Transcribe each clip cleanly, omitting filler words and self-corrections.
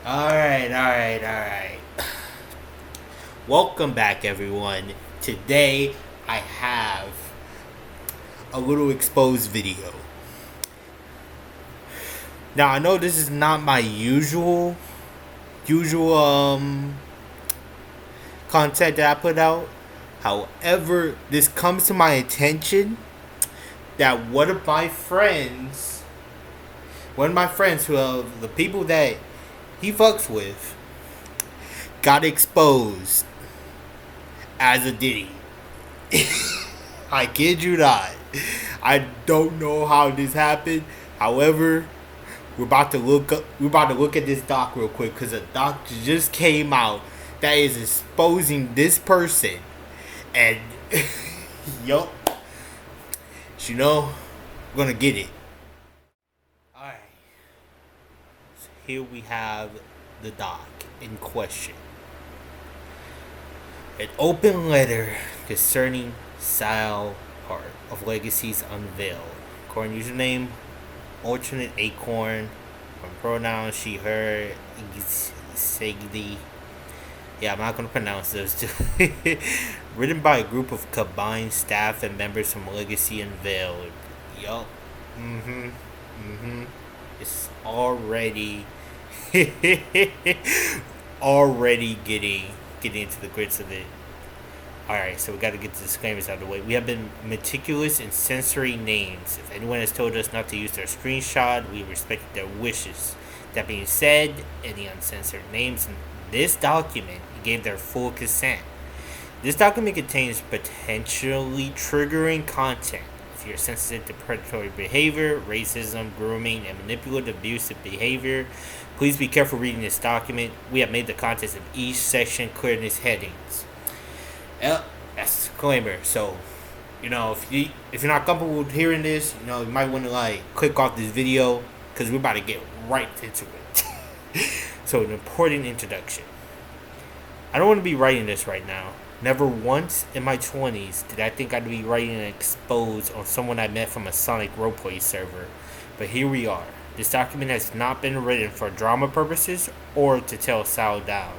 Alright. Welcome back, everyone. Today, I have a little exposed video. Now, I know this is not my usual content that I put out. However, this comes to my attention that one of my friends who are the people that he fucks with, got exposed as a Diddy. I kid you not. I don't know how this happened. However, we're about to look at this doc real quick because a doc just came out that is exposing this person, and yup, we're gonna get it. All right. So here we have the doc in question. An open letter concerning Sal Hart of Legacies Unveiled. Corn username, alternate acorn. From pronouns, she, her, Segdi. Yeah, I'm not going to pronounce those two. Written by a group of combined staff and members from Legacy Unveiled. Yup. It's already already getting into the grits of it. Alright, so we got to get the disclaimers out of the way. We have been meticulous in censoring names. If anyone has told us not to use their screenshot, we respect their wishes. That being said, any uncensored names in this document gave their full consent. This document contains potentially triggering content. If you're sensitive to predatory behavior, racism, grooming, and manipulative abusive behavior, please be careful reading this document. We have made the contents of each section clear in its headings. That's a disclaimer. So, if you're not comfortable with hearing this, you might want to click off this video because we're about to get right into it. So, an important introduction. I don't want to be writing this right now. Never once in my 20s did I think I'd be writing an expose on someone I met from a Sonic roleplay server. But here we are. This document has not been written for drama purposes or to tell Sal down.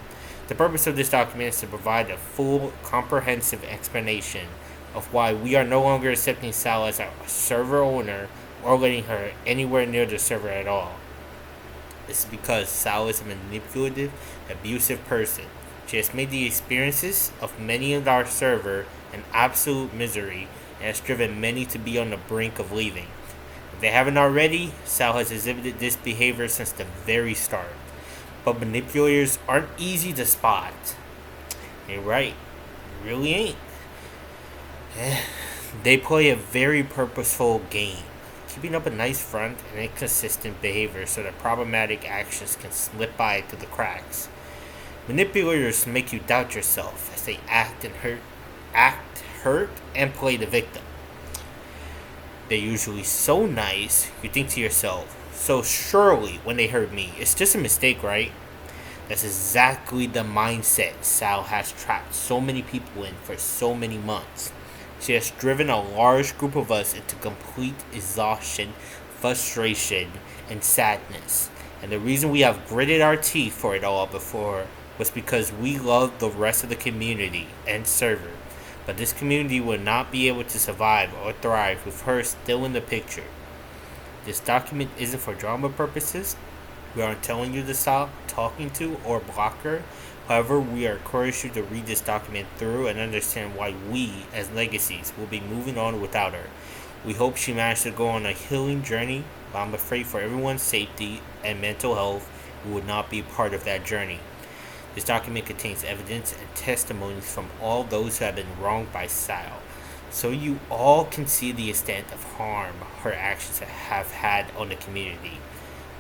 The purpose of this document is to provide a full, comprehensive explanation of why we are no longer accepting Sal as a server owner or letting her anywhere near the server at all. This is because Sal is a manipulative, abusive person. She has made the experiences of many in our server an absolute misery and has driven many to be on the brink of leaving. If they haven't already, Sal has exhibited this behavior since the very start. But manipulators aren't easy to spot. You're right, really ain't. They play a very purposeful game, keeping up a nice front and inconsistent behavior so that problematic actions can slip by through the cracks. Manipulators make you doubt yourself as they act hurt, and play the victim. They're usually so nice, you think to yourself, so surely when they hurt me, it's just a mistake, right? That's exactly the mindset Sal has trapped so many people in for so many months. She has driven a large group of us into complete exhaustion, frustration, and sadness. And the reason we have gritted our teeth for it all before was because we love the rest of the community and server. But this community will not be able to survive or thrive with her still in the picture. This document isn't for drama purposes. We aren't telling you to stop talking to or block her. However, we encourage you to read this document through and understand why we, as legacies, will be moving on without her. We hope she managed to go on a healing journey, but I'm afraid for everyone's safety and mental health, we would not be part of that journey. This document contains evidence and testimonies from all those who have been wronged by Sal, so you all can see the extent of harm her actions have had on the community.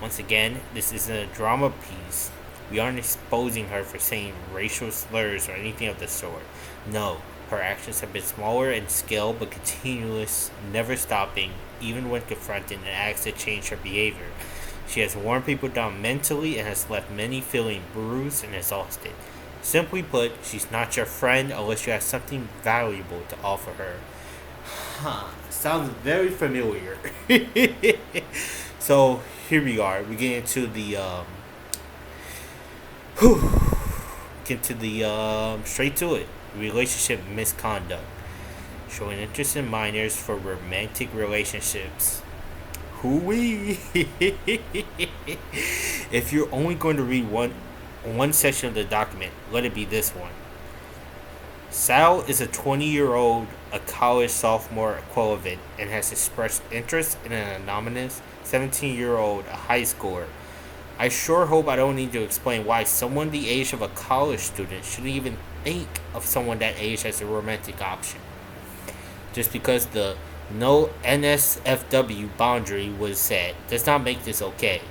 Once again, this isn't a drama piece. We aren't exposing her for saying racial slurs or anything of the sort. No, her actions have been smaller in scale but continuous, never stopping, even when confronted and asked to change her behavior. She has worn people down mentally and has left many feeling bruised and exhausted. Simply put, she's not your friend unless you have something valuable to offer her. Sounds very familiar. So here we are. We get into Get to the straight to it. Relationship misconduct. Showing interest in minors for romantic relationships. Hoo-wee. If you're only going to read one section of the document, let it be this one. Sal is a 20-year-old, a college sophomore equivalent, and has expressed interest in an anonymous 17-year-old, a high schooler. I sure hope I don't need to explain why someone the age of a college student shouldn't even think of someone that age as a romantic option. Just because the no NSFW boundary was set does not make this okay.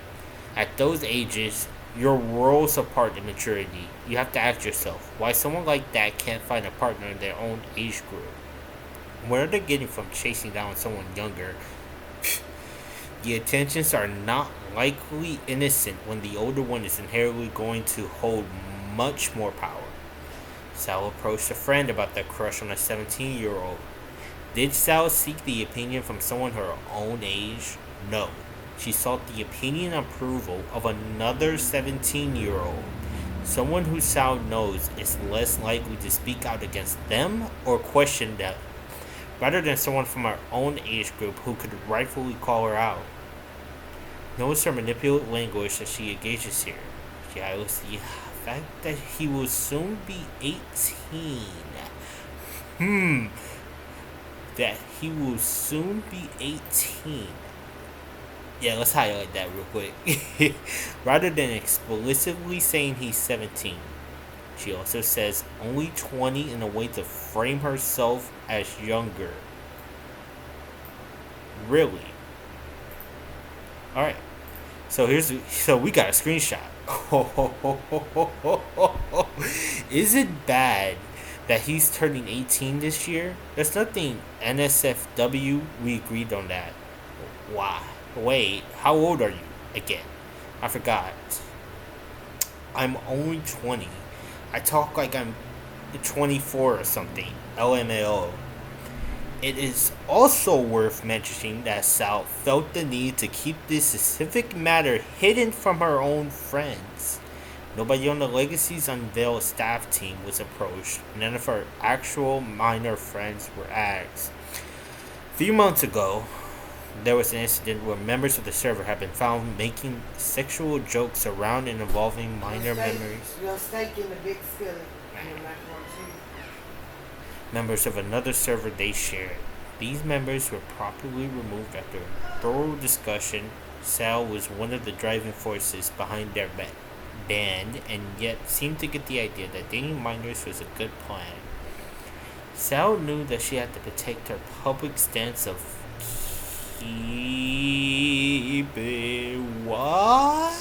At those ages, you're worlds apart in maturity. You have to ask yourself why someone like that can't find a partner in their own age group. What are they getting from chasing down someone younger? The intentions are not likely innocent when the older one is inherently going to hold much more power. Sal approached a friend about their crush on a 17-year-old. Did Sal seek the opinion from someone her own age? No. She sought the opinion and approval of another 17-year-old. Someone who Sal knows is less likely to speak out against them or question them, rather than someone from her own age group who could rightfully call her out. Notice her manipulative language that she engages here. She highlights the fact that he will soon be 18. That he will soon be 18. Yeah, let's highlight that real quick. Rather than explicitly saying he's 17. She also says only 20 in a way to frame herself as younger. Really? Alright. So we got a screenshot. Is it bad that he's turning 18 this year? There's nothing NSFW, we agreed on that. Why? Wait, how old are you? Again, I forgot. I'm only 20. I talk like I'm 24 or something. LMAO. It is also worth mentioning that Sal felt the need to keep this specific matter hidden from her own friends. Nobody on the Legacy's Unveiled staff team was approached, and none of her actual minor friends were asked. A few months ago, there was an incident where members of the server had been found making sexual jokes around and involving minor members. Members of another server they shared. These members were properly removed after a thorough discussion. Sal was one of the driving forces behind their ban, and yet seemed to get the idea that dating minors was a good plan. Sal knew that she had to protect her public stance of keep it what?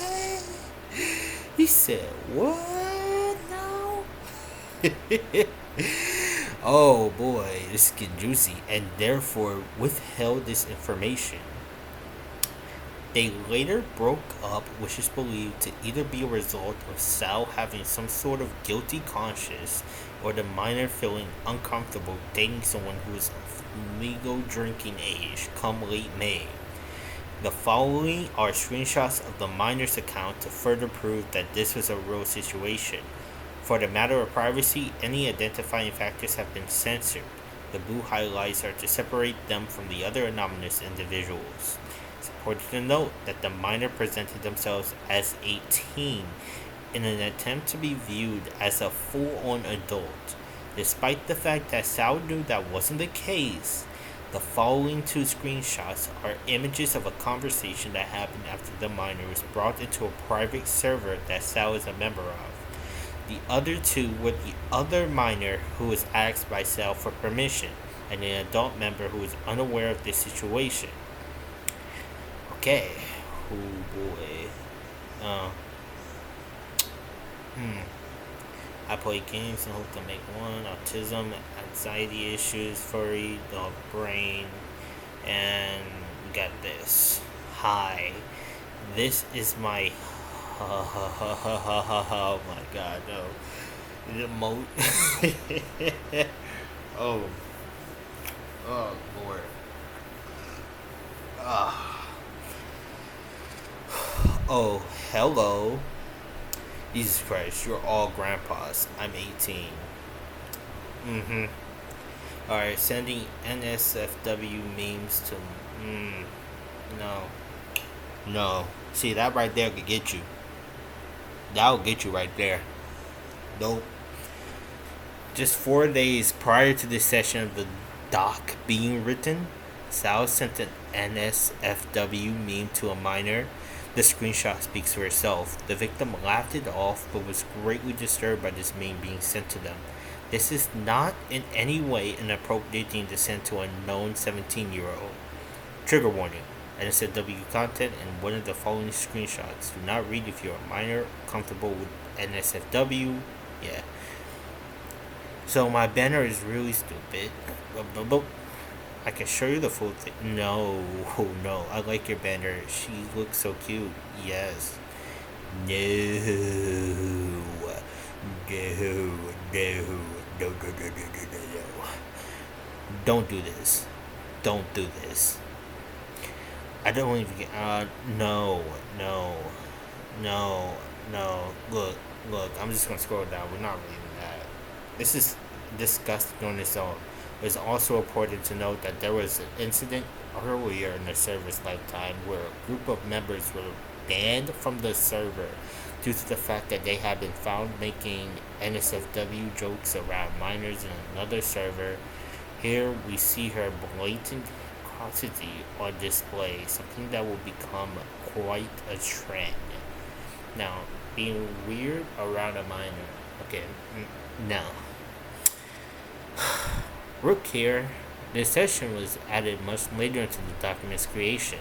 He said, what now? Oh boy, this is getting juicy, and therefore withheld this information. They later broke up, which is believed to either be a result of Sal having some sort of guilty conscience or the minor feeling uncomfortable dating someone who is of legal drinking age come late May. The following are screenshots of the minor's account to further prove that this was a real situation. For the matter of privacy, any identifying factors have been censored. The blue highlights are to separate them from the other anonymous individuals. It's important to note that the minor presented themselves as 18 in an attempt to be viewed as a full-on adult. Despite the fact that Sal knew that wasn't the case, the following two screenshots are images of a conversation that happened after the minor was brought into a private server that Sal is a member of. The other two were the other minor who was asked by Sal for permission, and an adult member who was unaware of this situation. Okay. Oh boy. I play games and hope to make one. Autism, anxiety issues, furry, dog brain, and we got this. Hi. This is my oh my god, no. Oh Lord. Oh, hello. Jesus Christ, you're all grandpas. I'm 18. Mm-hmm. Alright, sending NSFW memes to... No. No. See, that right there could get you. That'll get you right there. Nope. Just 4 days prior to the session of the doc being written, Sal sent an NSFW meme to a minor. The screenshot speaks for itself. The victim laughed it off but was greatly disturbed by this meme being sent to them. This is not in any way an appropriate thing to send to a known 17-year-old. Trigger warning. NSFW content and one of the following screenshots. Do not read if you're a minor comfortable with NSFW. Yeah. So my banner is really stupid. I can show you the full thing. No, no. I like your banner. She looks so cute. Yes. No. Don't do this. Don't do this. I don't even get. No. Look. I'm just gonna scroll down. We're not reading that. This is disgusting on its own. It's also important to note that there was an incident earlier in the server's lifetime where a group of members were banned from the server due to the fact that they had been found making NSFW jokes around minors in another server. Here we see her blatant atrocity on display, something that will become quite a trend. Now, being weird around a minor. Okay, no. Rook here. This session was added much later into the document's creation,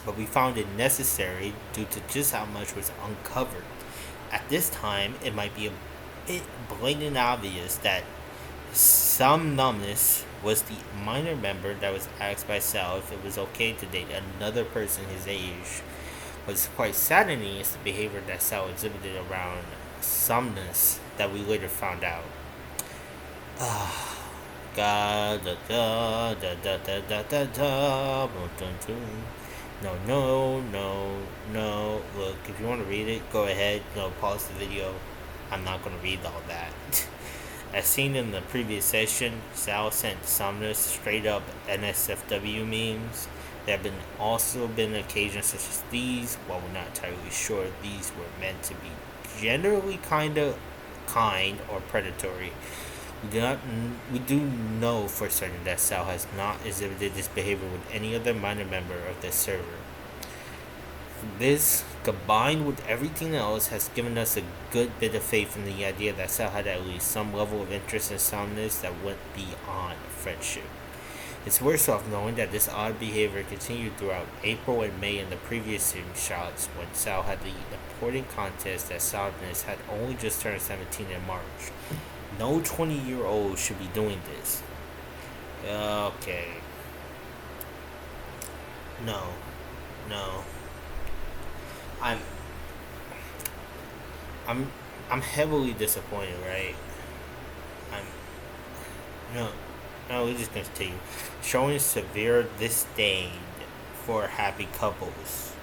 but we found it necessary due to just how much was uncovered. At this time, it might be a bit blatant obvious that some numbness was the minor member that was asked by Sal if it was okay to date another person his age. What's quite saddening is the behavior that Sal exhibited around someness that we later found out. God, no. Look, if you want to read it, go ahead. Pause the video. I'm not going to read all that. As seen in the previous session, Sal sent Somnus straight up NSFW memes. There have also been occasions such as these. While we're not entirely sure these were meant to be generally kind or predatory, we do know for certain that Sal has not exhibited this behavior with any other minor member of the server. This, combined with everything else, has given us a good bit of faith in the idea that Sal had at least some level of interest in Somnus that went beyond friendship. It's worse off knowing that this odd behavior continued throughout April and May in the previous shots when Sal had the important contest that Somnus had only just turned 17 in March. No 20-year-old should be doing this. Okay. No. I'm heavily disappointed, right? We're just gonna continue. Showing severe disdain for happy couples.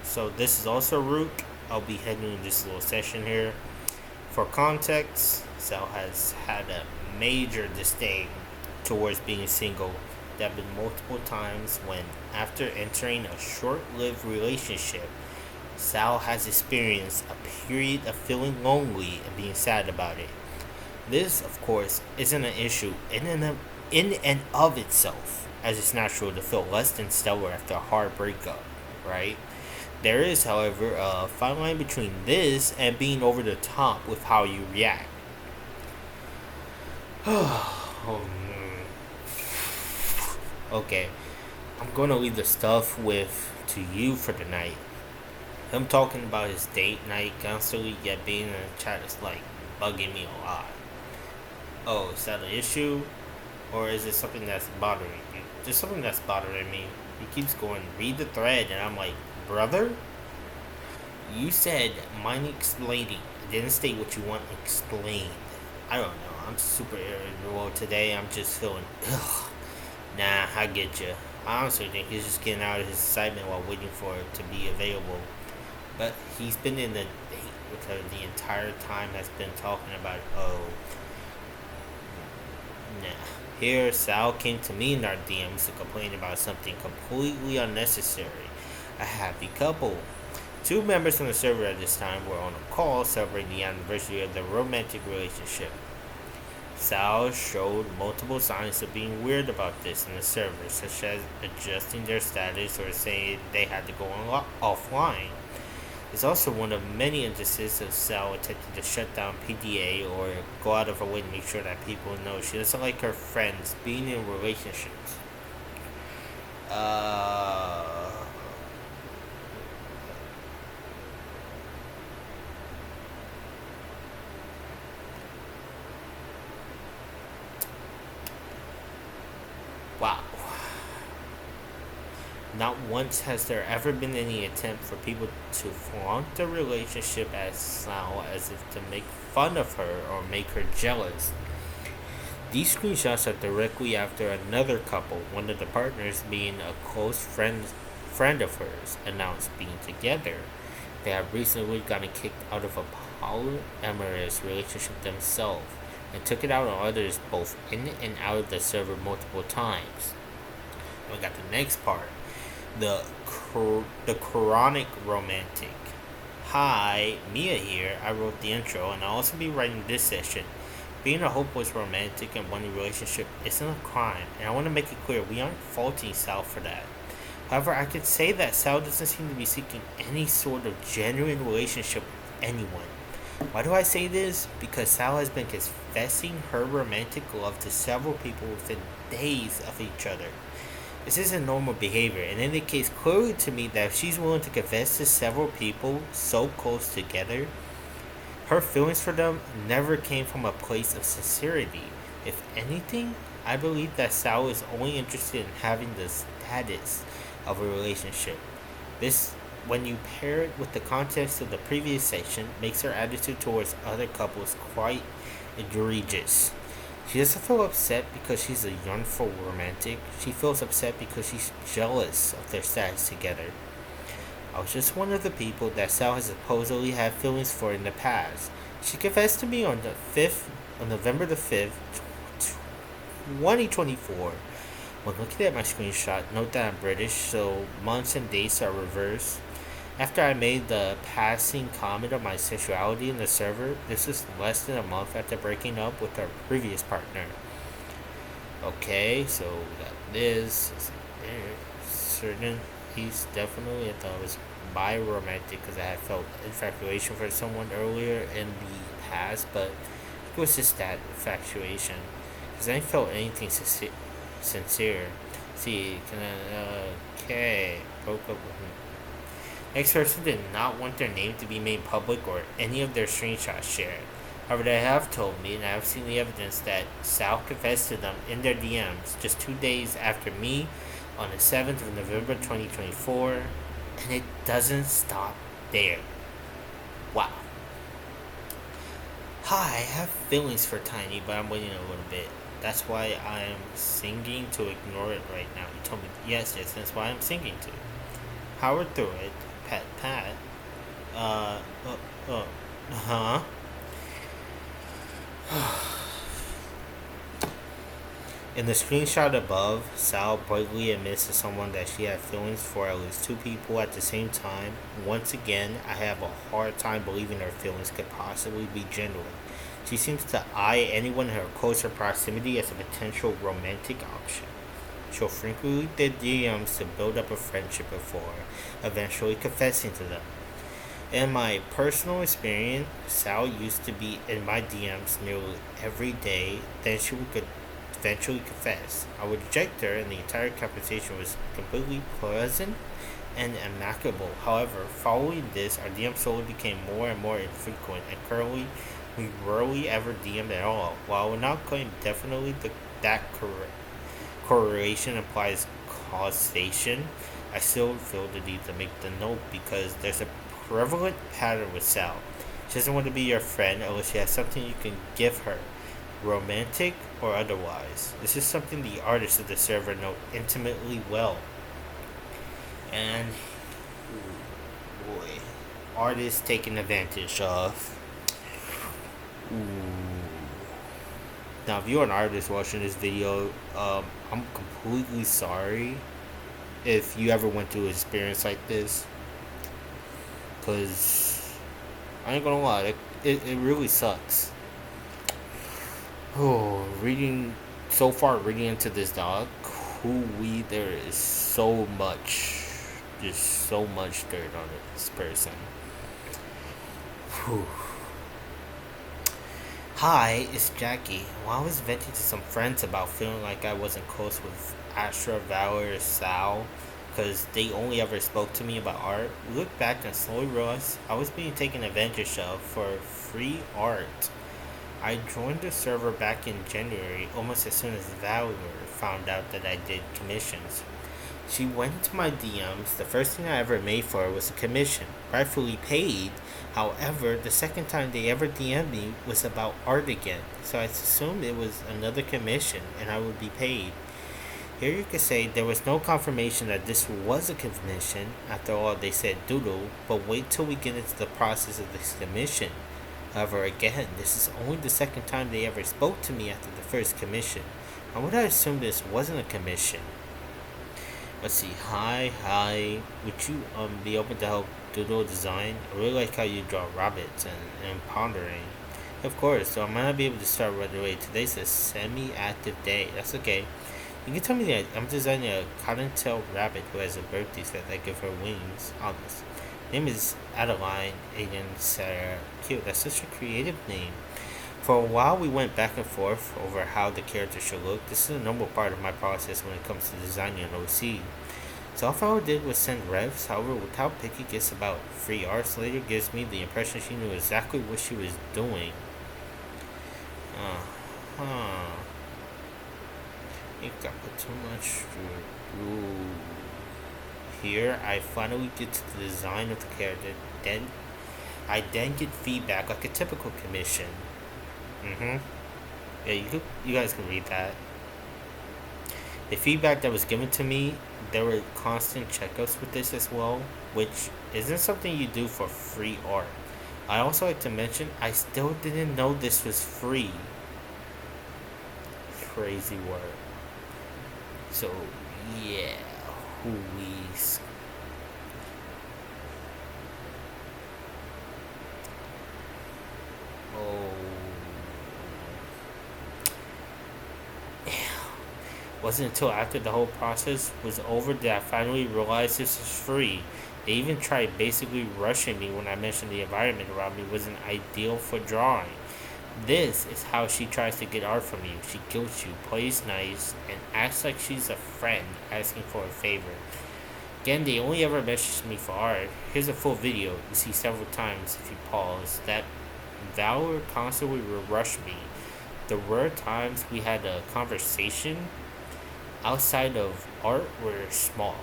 So this is also Rook. I'll be heading this little session here. For context, Sal has had a major disdain towards being single. There have been multiple times when, after entering a short-lived relationship, Sal has experienced a period of feeling lonely and being sad about it. This, of course, isn't an issue in and of itself, as it's natural to feel less than stellar after a hard breakup, right? There is, however, a fine line between this and being over the top with how you react. Okay, I'm going to leave the stuff to you for tonight. Him talking about his date night constantly, yet being in the chat is bugging me a lot. Oh, is that an issue? Or is it something that's bothering you? There's something that's bothering me. He keeps going, read the thread, and I'm like, brother? You said mind explaining. It didn't state what you want explained. I don't know. I'm super irritable today. I'm just feeling, Nah, I get you. I honestly think he's just getting out of his excitement while waiting for it to be available. But he's been in a date with her the entire time, has been talking about, oh, nah. Here, Sal came to me in our DMs to complain about something completely unnecessary. A happy couple. Two members from the server at this time were on a call celebrating the anniversary of their romantic relationship. Sal showed multiple signs of being weird about this in the server, such as adjusting their status or saying they had to go offline. It's also one of many instances of Sal attempting to shut down PDA or go out of her way to make sure that people know she doesn't like her friends being in relationships. Uh. Wow. Not once has there ever been any attempt for people to flaunt the relationship as Sal as if to make fun of her or make her jealous. These screenshots are directly after another couple, one of the partners being a close friend of hers, announced being together. They have recently gotten kicked out of a polyamorous relationship themselves and took it out on others both in and out of the server multiple times. We got the next part. The chronic romantic. Hi, Mia here. I wrote the intro, and I'll also be writing this session. Being a hopeless romantic in one relationship isn't a crime, and I want to make it clear we aren't faulting Sal for that. However, I could say that Sal doesn't seem to be seeking any sort of genuine relationship with anyone. Why do I say this? Because Sal has been confessing her romantic love to several people within days of each other. This isn't normal behavior, and indicates clearly to me that if she's willing to confess to several people so close together, her feelings for them never came from a place of sincerity. If anything, I believe that Sal is only interested in having the status of a relationship. This, when you pair it with the context of the previous section, makes her attitude towards other couples quite egregious. She doesn't feel upset because she's a yearnful romantic. She feels upset because she's jealous of their status together. I was just one of the people that Sal has supposedly had feelings for in the past. She confessed to me on November the 5th, 2024. When looking at my screenshot, note that I'm British, so months and dates are reversed. After I made the passing comment of my sexuality in the server, this is less than a month after breaking up with our previous partner. Okay, so that is certain. He's definitely, I thought it was bi-romantic because I had felt infatuation for someone earlier in the past, but it was just that infatuation because I didn't felt anything sincere. See, okay, broke up with him. Next person did not want their name to be made public or any of their screenshots shared. However, they have told me, and I have seen the evidence, that Sal confessed to them in their DMs just 2 days after me on the 7th of November 2024, and it doesn't stop there. Wow. Hi, I have feelings for Tiny, but I'm waiting a little bit. That's why I'm singing to ignore it right now. He told me, yes, that's why I'm singing to. Howard through it. Pat. Uh, huh? In the screenshot above, Sal brightly admits to someone that she had feelings for at least two people at the same time. Once again, I have a hard time believing her feelings could possibly be genuine. She seems to eye anyone in her closer proximity as a potential romantic option. She'll frequently did DMs to build up a friendship before eventually confessing to them. In my personal experience, Sal used to be in my DMs nearly every day, then she would eventually confess. I would reject her, and the entire conversation was completely pleasant and amicable. However, following this, our DMs slowly became more and more infrequent, and currently we rarely ever DM at all. While we're not claiming definitely that correlation implies causation, I still feel the need to make the note because there's a prevalent pattern with Sal. She doesn't want to be your friend unless she has something you can give her, romantic or otherwise. This is something the artists of the server know intimately well. And, ooh, boy, artist taken advantage of. Ooh. Now, if you're an artist watching this video, I'm completely sorry if you ever went through an experience like this. Because I ain't gonna lie, it really sucks. Oh, reading into this doc, there is so much dirt on this person. Whew. Hi, it's Jackie. While I was venting to some friends about feeling like I wasn't close with Astra, Valor, or Sal, because they only ever spoke to me about art, we looked back and slowly realized I was being taken advantage of for free art. I joined the server back in January, almost as soon as Valor found out that I did commissions. She went into my DMs. The first thing I ever made for her was a commission, rightfully paid. However, the second time they ever DM'd me was about art again, so I assumed it was another commission and I would be paid. Here you could say there was no confirmation that this was a commission. After all, they said doodle, but wait till we get into the process of this commission. However, again, this is only the second time they ever spoke to me after the first commission. I would have assumed this wasn't a commission. Let's see. Hi. Would you be open to help doodle design? I really like how you draw rabbits and pondering. Of course, so I might not be able to start right away. Today's a semi-active day. That's okay. You can tell me that I'm designing a cottontail rabbit who has a birth defect that give her wings on this. Name is Adeline Aiden Sarah. Cute. That's such a creative name. For a while, we went back and forth over how the character should look. This is a normal part of my process when it comes to designing an OC. So all I did was send revs. However, with how picky gets about free arts later gives me the impression she knew exactly what she was doing. I think I put too much. Ooh. Here, I finally get to the design of the character. I then get feedback like a typical commission. Yeah, you guys can read that. The feedback that was given to me, there were constant checkups with this as well, which isn't something you do for free art. I also like to mention, I still didn't know this was free. Crazy word. So, yeah, who's oh. Wasn't until after the whole process was over that I finally realized this was free. They even tried basically rushing me when I mentioned the environment around me wasn't ideal for drawing. This is how she tries to get art from you. She guilts you, plays nice, and acts like she's a friend asking for a favor. Again, they only ever messaged me for art. Here's a full video. You see several times if you pause that Valor constantly rushed me. There were times we had a conversation outside of art were small.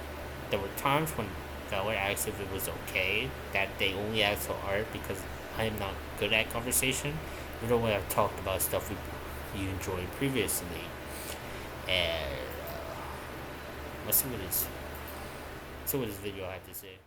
There were times when Valor asked if it was okay that they only asked for art because I am not good at conversation. You know when I've talked about stuff you enjoyed previously. And let's see what this video had to say.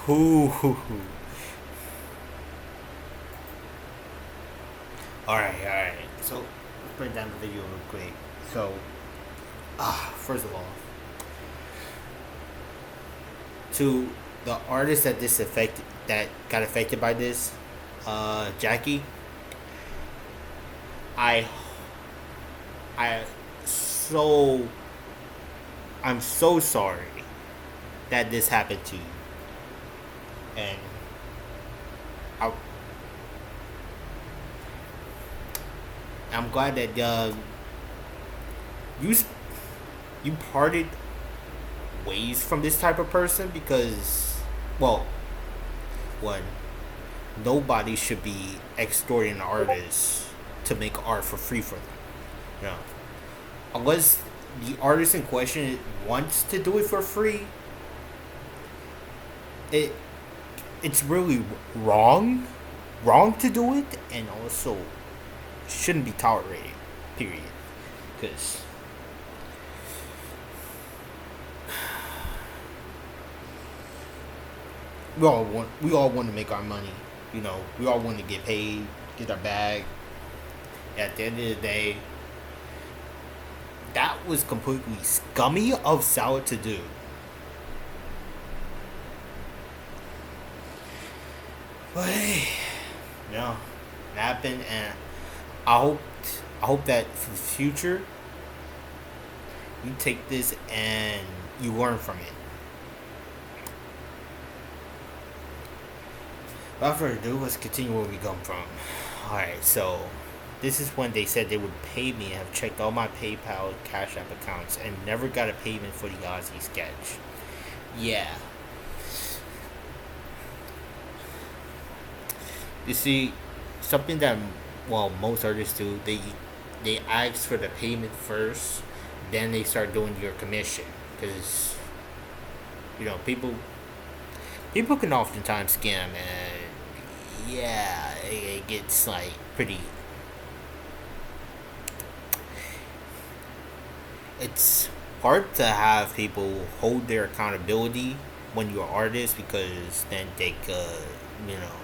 Ooh. Alright, alright. So, let's break down the video real quick. So, first of all, to the artist that got affected by this, Jackie, I, I, so, I'm so sorry that this happened to you, and I, I'm glad that you you parted ways from this type of person because, well, one, nobody should be extorting artists to make art for free for them. You know, unless the artist in question wants to do it for free, it it's really wrong to do it, and also shouldn't be tolerated. Period. Because we all want to make our money. You know, we all want to get paid, get our bag. At the end of the day, that was completely scummy of Sour to do. But hey, you know, it happened, and I hope I hope that for the future you take this and you learn from it. Without further ado, let's continue where we come from. Alright, so this is when they said they would pay me. I've checked all my PayPal, Cash App accounts, and never got a payment for the Ozzy sketch. Yeah. You see, something that most artists do, they ask for the payment first, then they start doing your commission because people can oftentimes scam, and yeah, it gets like pretty. It's hard to have people hold their accountability when you're artists because then they could, you know,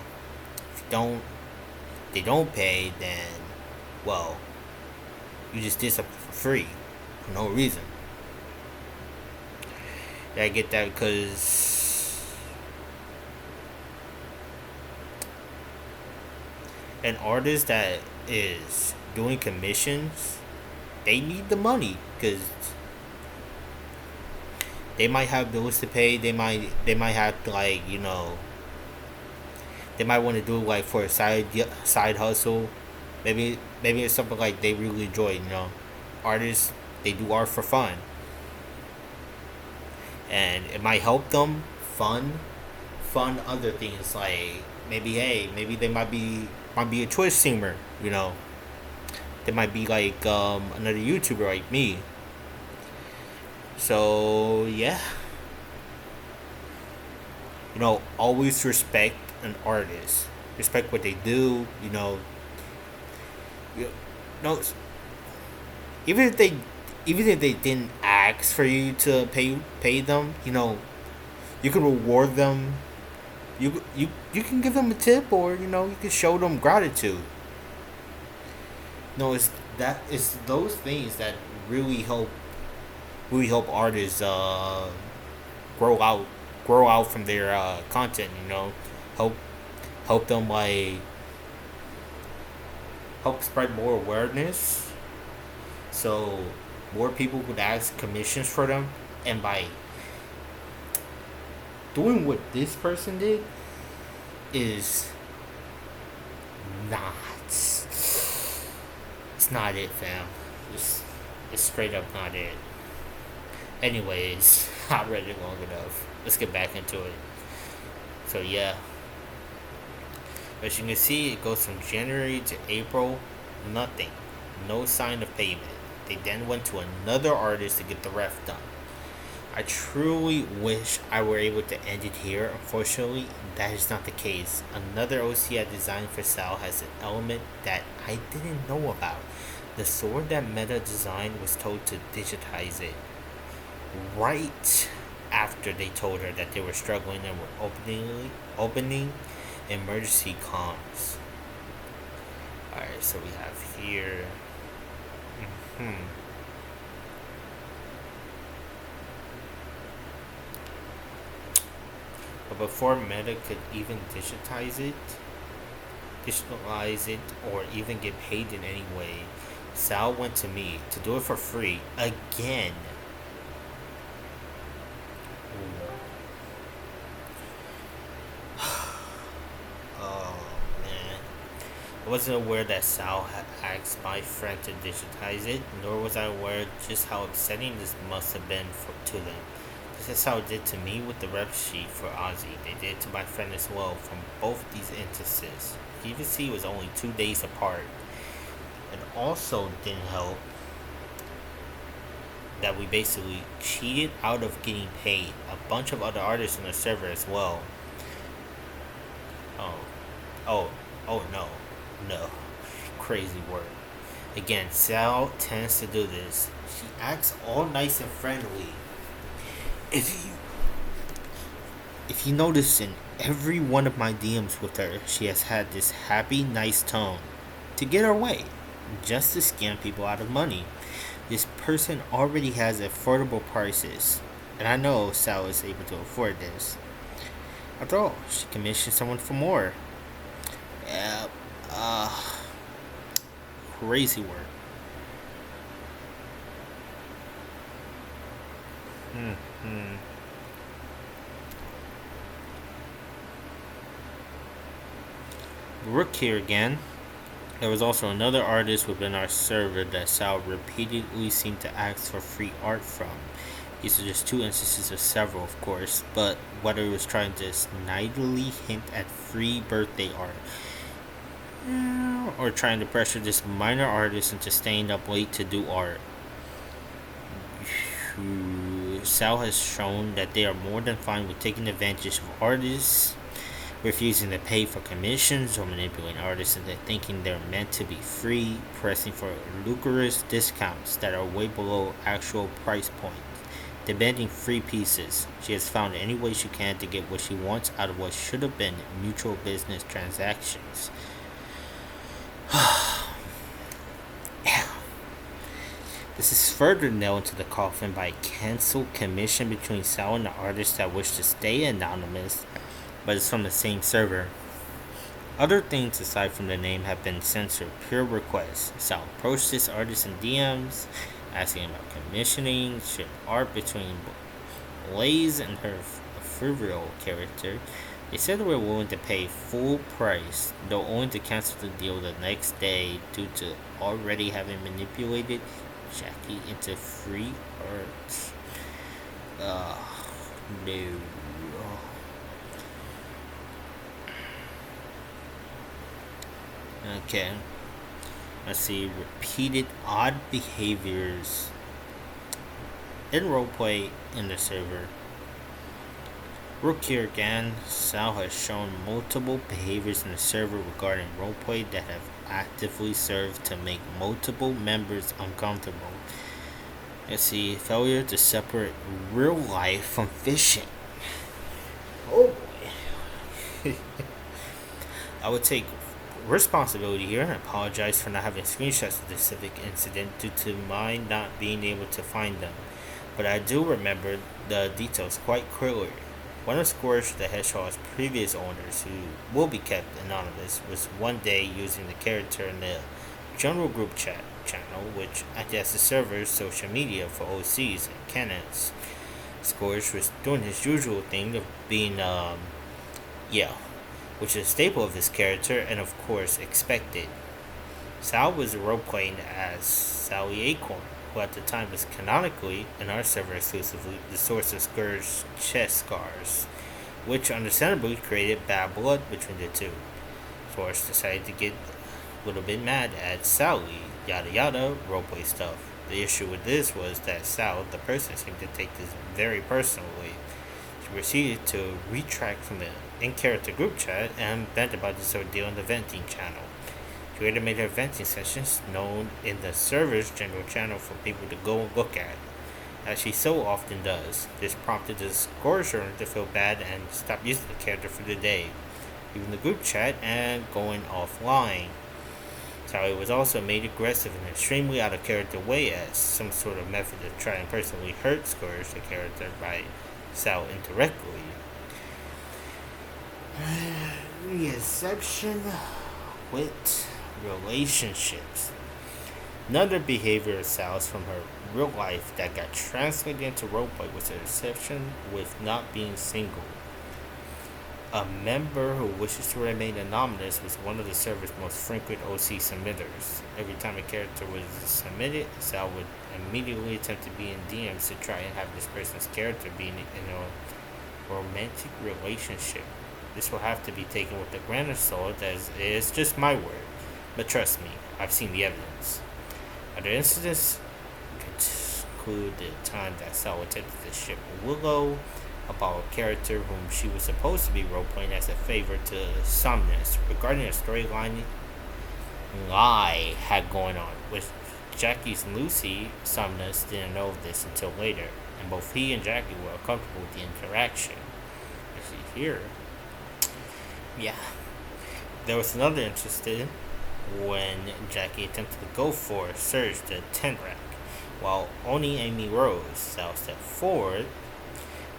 if you don't they don't pay, then well, you just did something for free for no reason. Yeah, I get that because an artist that is doing commissions, they need the money because they might have bills to pay. They might have to they might want to do it like for a side hustle. Maybe it's something like they really enjoy. Artists, they do art for fun, and it might help them fund other things like maybe they might be a Twitch streamer. They might be like another YouTuber like me. So yeah, always respect an artist. Respect what they do. You know, even if they even if they didn't ask for you to pay them, you can reward them. You can give them a tip, or you can show them gratitude. No, it's those things that really help artists grow out grow out from their content. Help help them help spread more awareness, so more people would ask commissions for them. And by doing what this person did is not it's not it, fam. It's straight up not it. Anyways, I read it long enough. Let's get back into it. So yeah, as you can see, it goes from January to April, nothing, no sign of payment. They then went to another artist to get the ref done. I truly wish I were able to end it here. Unfortunately, that is not the case. Another OC I designed for Sal has an element that I didn't know about. The sword that Meta designed was told to digitize it right after they told her that they were struggling and were opening emergency comms. Alright, so we have here. Hmm. But before Meta could even digitalize it, or even get paid in any way, Sal went to me to do it for free again. Oh man. I wasn't aware that Sal had asked my friend to digitize it, nor was I aware just how upsetting this must have been to them. This is how it did to me with the rep sheet for Ozzy. They did to my friend as well from both these instances. You can see it was only 2 days apart. It also didn't help that we basically cheated out of getting paid a bunch of other artists on the server as well. Oh, oh, oh no, no, crazy word. Again, Sal tends to do this. She acts all nice and friendly. If you if you notice in every one of my DMs with her, she has had this happy, nice tone to get her way, just to scam people out of money. This person already has affordable prices, and I know Sal is able to afford this. After all, she commissioned someone for more. Yeah, crazy work. Hmm. Rook here again. There was also another artist within our server that Sal repeatedly seemed to ask for free art from. These are just two instances of several, of course, but whether he was trying to snidely hint at free birthday art, or trying to pressure this minor artist into staying up late to do art. Sal has shown that they are more than fine with taking advantage of artists, refusing to pay for commissions, or manipulating artists into thinking they're meant to be free, pressing for lucrative discounts that are way below actual price points, demanding free pieces. She has found any way she can to get what she wants out of what should have been mutual business transactions. This is further nailed into the coffin by a canceled commission between Sal and the artist that wish to stay anonymous, but it's from the same server. Other things aside from the name have been censored, pure requests. Sal approached this artist in DMs, asking about commissioning ship art between Blaze and her fervile character. They said they were willing to pay full price, though only to cancel the deal the next day due to already having manipulated Jackie into free art. No. Okay. Let's see. Repeated odd behaviors in roleplay in the server. Rook here again. Sal has shown multiple behaviors in the server regarding roleplay that have actively served to make multiple members uncomfortable. Let's see. Failure to separate real life from fishing. Oh boy. I would take responsibility here and apologize for not having screenshots of this specific incident due to my not being able to find them. But I do remember the details quite clearly. One of Scourge the Hedgehog's previous owners, who will be kept anonymous, was one day using the character in the general group chat channel, which acted as the server's social media for OCs and canons. Scourge was doing his usual thing of being, which is a staple of his character and of course expected. Sal was role-playing as Sally Acorn, who at the time was canonically, in our server exclusively, the source of Scourge's chest scars, which understandably created bad blood between the two. Scourge decided to get a little bit mad at Sally, yada yada, roleplay stuff. The issue with this was that Sal, the person, seemed to take this very personally. She proceeded to retract from the in-character group chat and vent about this ordeal in the venting channel. She later made her venting sessions known in the server's general channel for people to go and look at, as she so often does. This prompted the Scourge owner to feel bad and stop using the character for the day, leaving the group chat and going offline. Sally was also made aggressive in an extremely out of character way as some sort of method to try and personally hurt Scourge, the character, by Sal indirectly. The exception with relationships. Another behavior of Sal's from her real life that got translated into roleplay was her exception with not being single. A member who wishes to remain anonymous was one of the server's most frequent OC submitters. Every time a character was submitted, Sal would immediately attempt to be in DMs to try and have this person's character be in a romantic relationship. This will have to be taken with a grain of salt, as it is just my word. But trust me, I've seen the evidence. Other incidents include the time that Sal attempted to ship Willow about a character whom she was supposed to be role-playing as a favor to Somnus regarding a storyline lie had going on. With Jackie's Lucy, Somnus didn't know this until later, and both he and Jackie were uncomfortable with the interaction. As you hear, there was another interested when Jackie attempted to go for Surge the 10 rack, while only Amy Rose, Sal stepped forward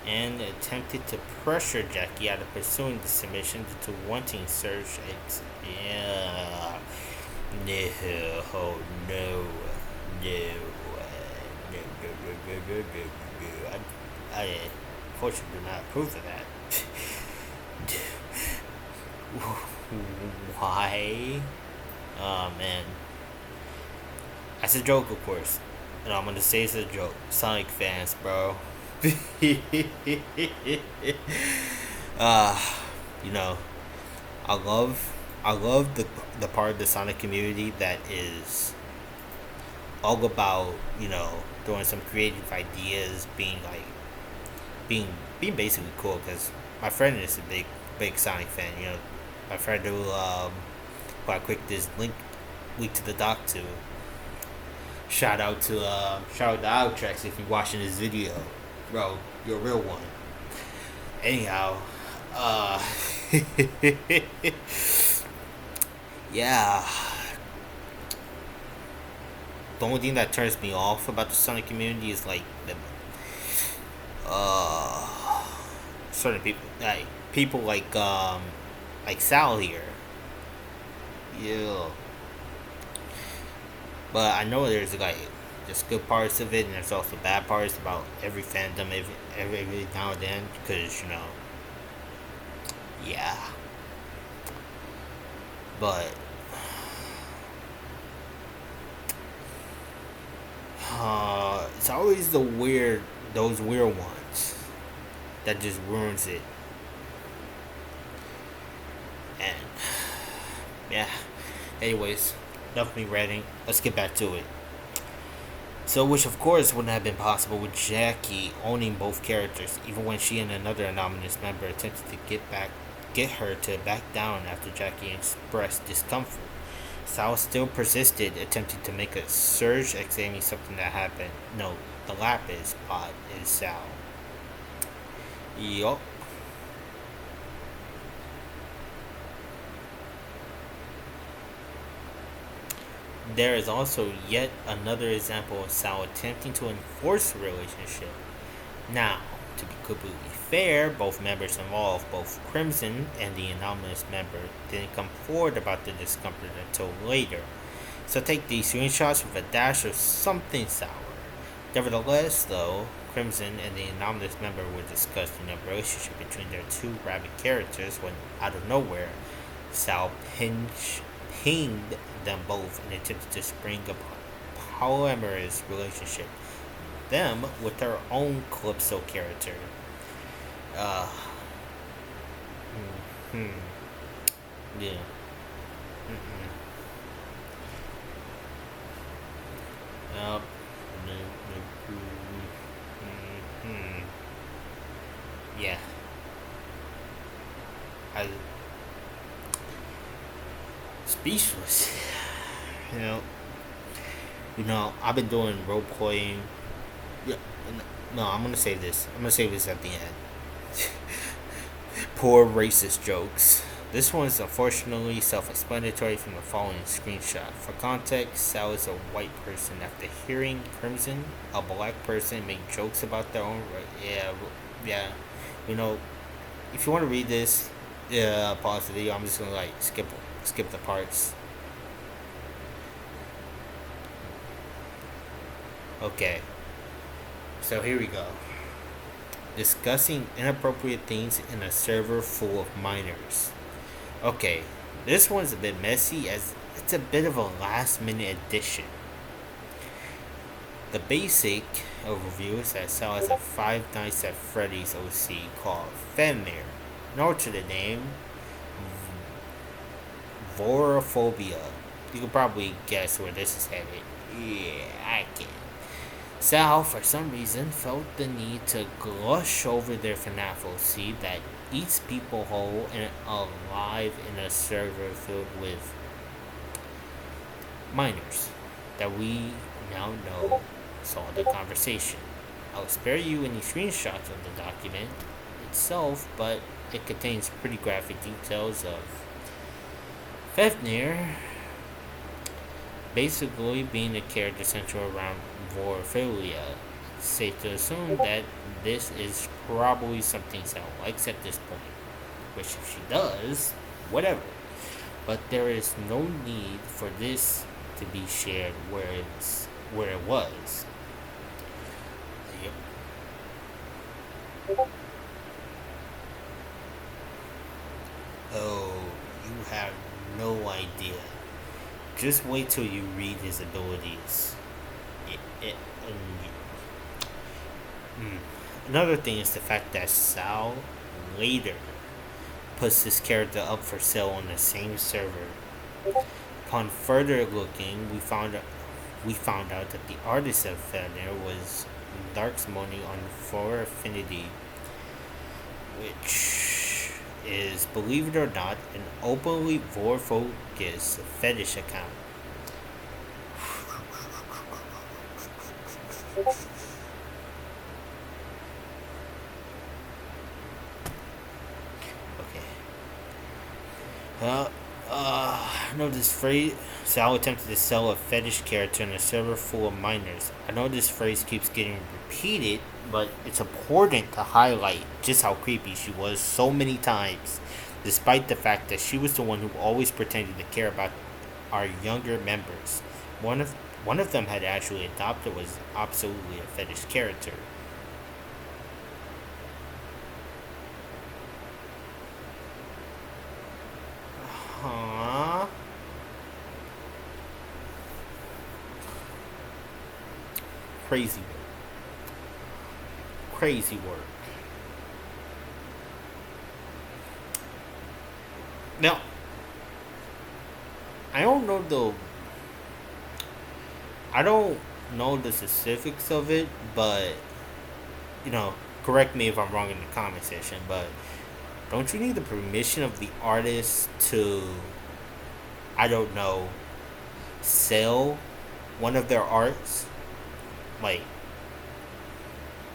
and attempted to pressure Jackie out of pursuing the submission due to wanting Surge X. I unfortunately do not approve of that. Why? Oh man. That's a joke, of course. And I'm gonna say it's a joke. Sonic fans, bro. uh, you know, I I love the part of the Sonic community that is all about, throwing some creative ideas, being like being being basically cool. Because my friend is a big Sonic fan. My friend who I clicked this link to the doc to. Shout out to Outrex if you're watching this video, bro. You're a real one. Anyhow, uh, yeah. The only thing that turns me off about the Sonic community is like the uh certain people like Sal here. Yeah. But I know there's like there's good parts of it, and there's also bad parts about every fandom every now and then. Because yeah. But it's always those weird ones that just ruins it. And yeah. Anyways, enough of me ranting. Let's get back to it. So, which of course wouldn't have been possible with Jackie owning both characters, even when she and another anonymous member attempted to get her to back down after Jackie expressed discomfort. Sal still persisted, attempting to make a surge, examining something that happened. No, the Lapis pod is Sal. Yup. There is also yet another example of Sal attempting to enforce the relationship. Now, to be completely fair, both members involved, both Crimson and the anonymous member, didn't come forward about the discomfort until later. So take these screenshots with a dash of something sour. Nevertheless, though, Crimson and the anonymous member were discussing a relationship between their two rabbit characters when, out of nowhere, Sal pinged them both and attempted to spring a polyamorous relationship. Them with their own Calypso character. Uh, hmm, yeah. Mm-mm. Yup. Mm-hmm. Yeah. I speechless. You know. I've been doing role playing. Yeah. No, I'm gonna say this. I'm gonna say this at the end. Poor racist jokes. This one is unfortunately self-explanatory from the following screenshot. For context, Sal is a white person. After hearing Crimson, a black person, make jokes about their own. Yeah. You know, if you want to read this, pause the video. I'm just gonna like skip the parts. Okay. So here we go. Discussing inappropriate things in a server full of minors. Okay, this one's a bit messy as it's a bit of a last minute addition. The basic overview is that Sal has a Five Nights at Freddy's OC called Fenrir. No to the name, Vorophobia. You can probably guess where this is headed. Yeah, I can. Sal, for some reason, felt the need to gush over their FNAF OC that eats people whole and alive in a server filled with minors that we now know saw the conversation. I'll spare you any screenshots of the document itself, but it contains pretty graphic details of Fenrir basically being a character central around Vorphilia. It's safe to assume that this is probably something Sal likes at this point. Which if she does, whatever. But there is no need for this to be shared where it was. Yep. Oh, you have no idea. Just wait till you read his abilities. It, Another thing is the fact that Sal later puts this character up for sale on the same server. Upon further looking, we found out that the artist of Fenrir was Darksmoney on For Affinity, which is, believe it or not, an openly vor-focused fetish account. Okay. Uh, I know this phrase. Sal attempted to sell a fetish character in a server full of minors. I know this phrase keeps getting repeated, but it's important to highlight just how creepy she was so many times, despite the fact that she was the one who always pretended to care about our younger members. One of one of them had actually adopted was absolutely a fetish character. Huh? Crazy work. Crazy work. Now, I don't know the I don't know the specifics of it, but you know, correct me if I'm wrong in the comment section, but don't you need the permission of the artist to, I don't know, sell one of their arts? Like,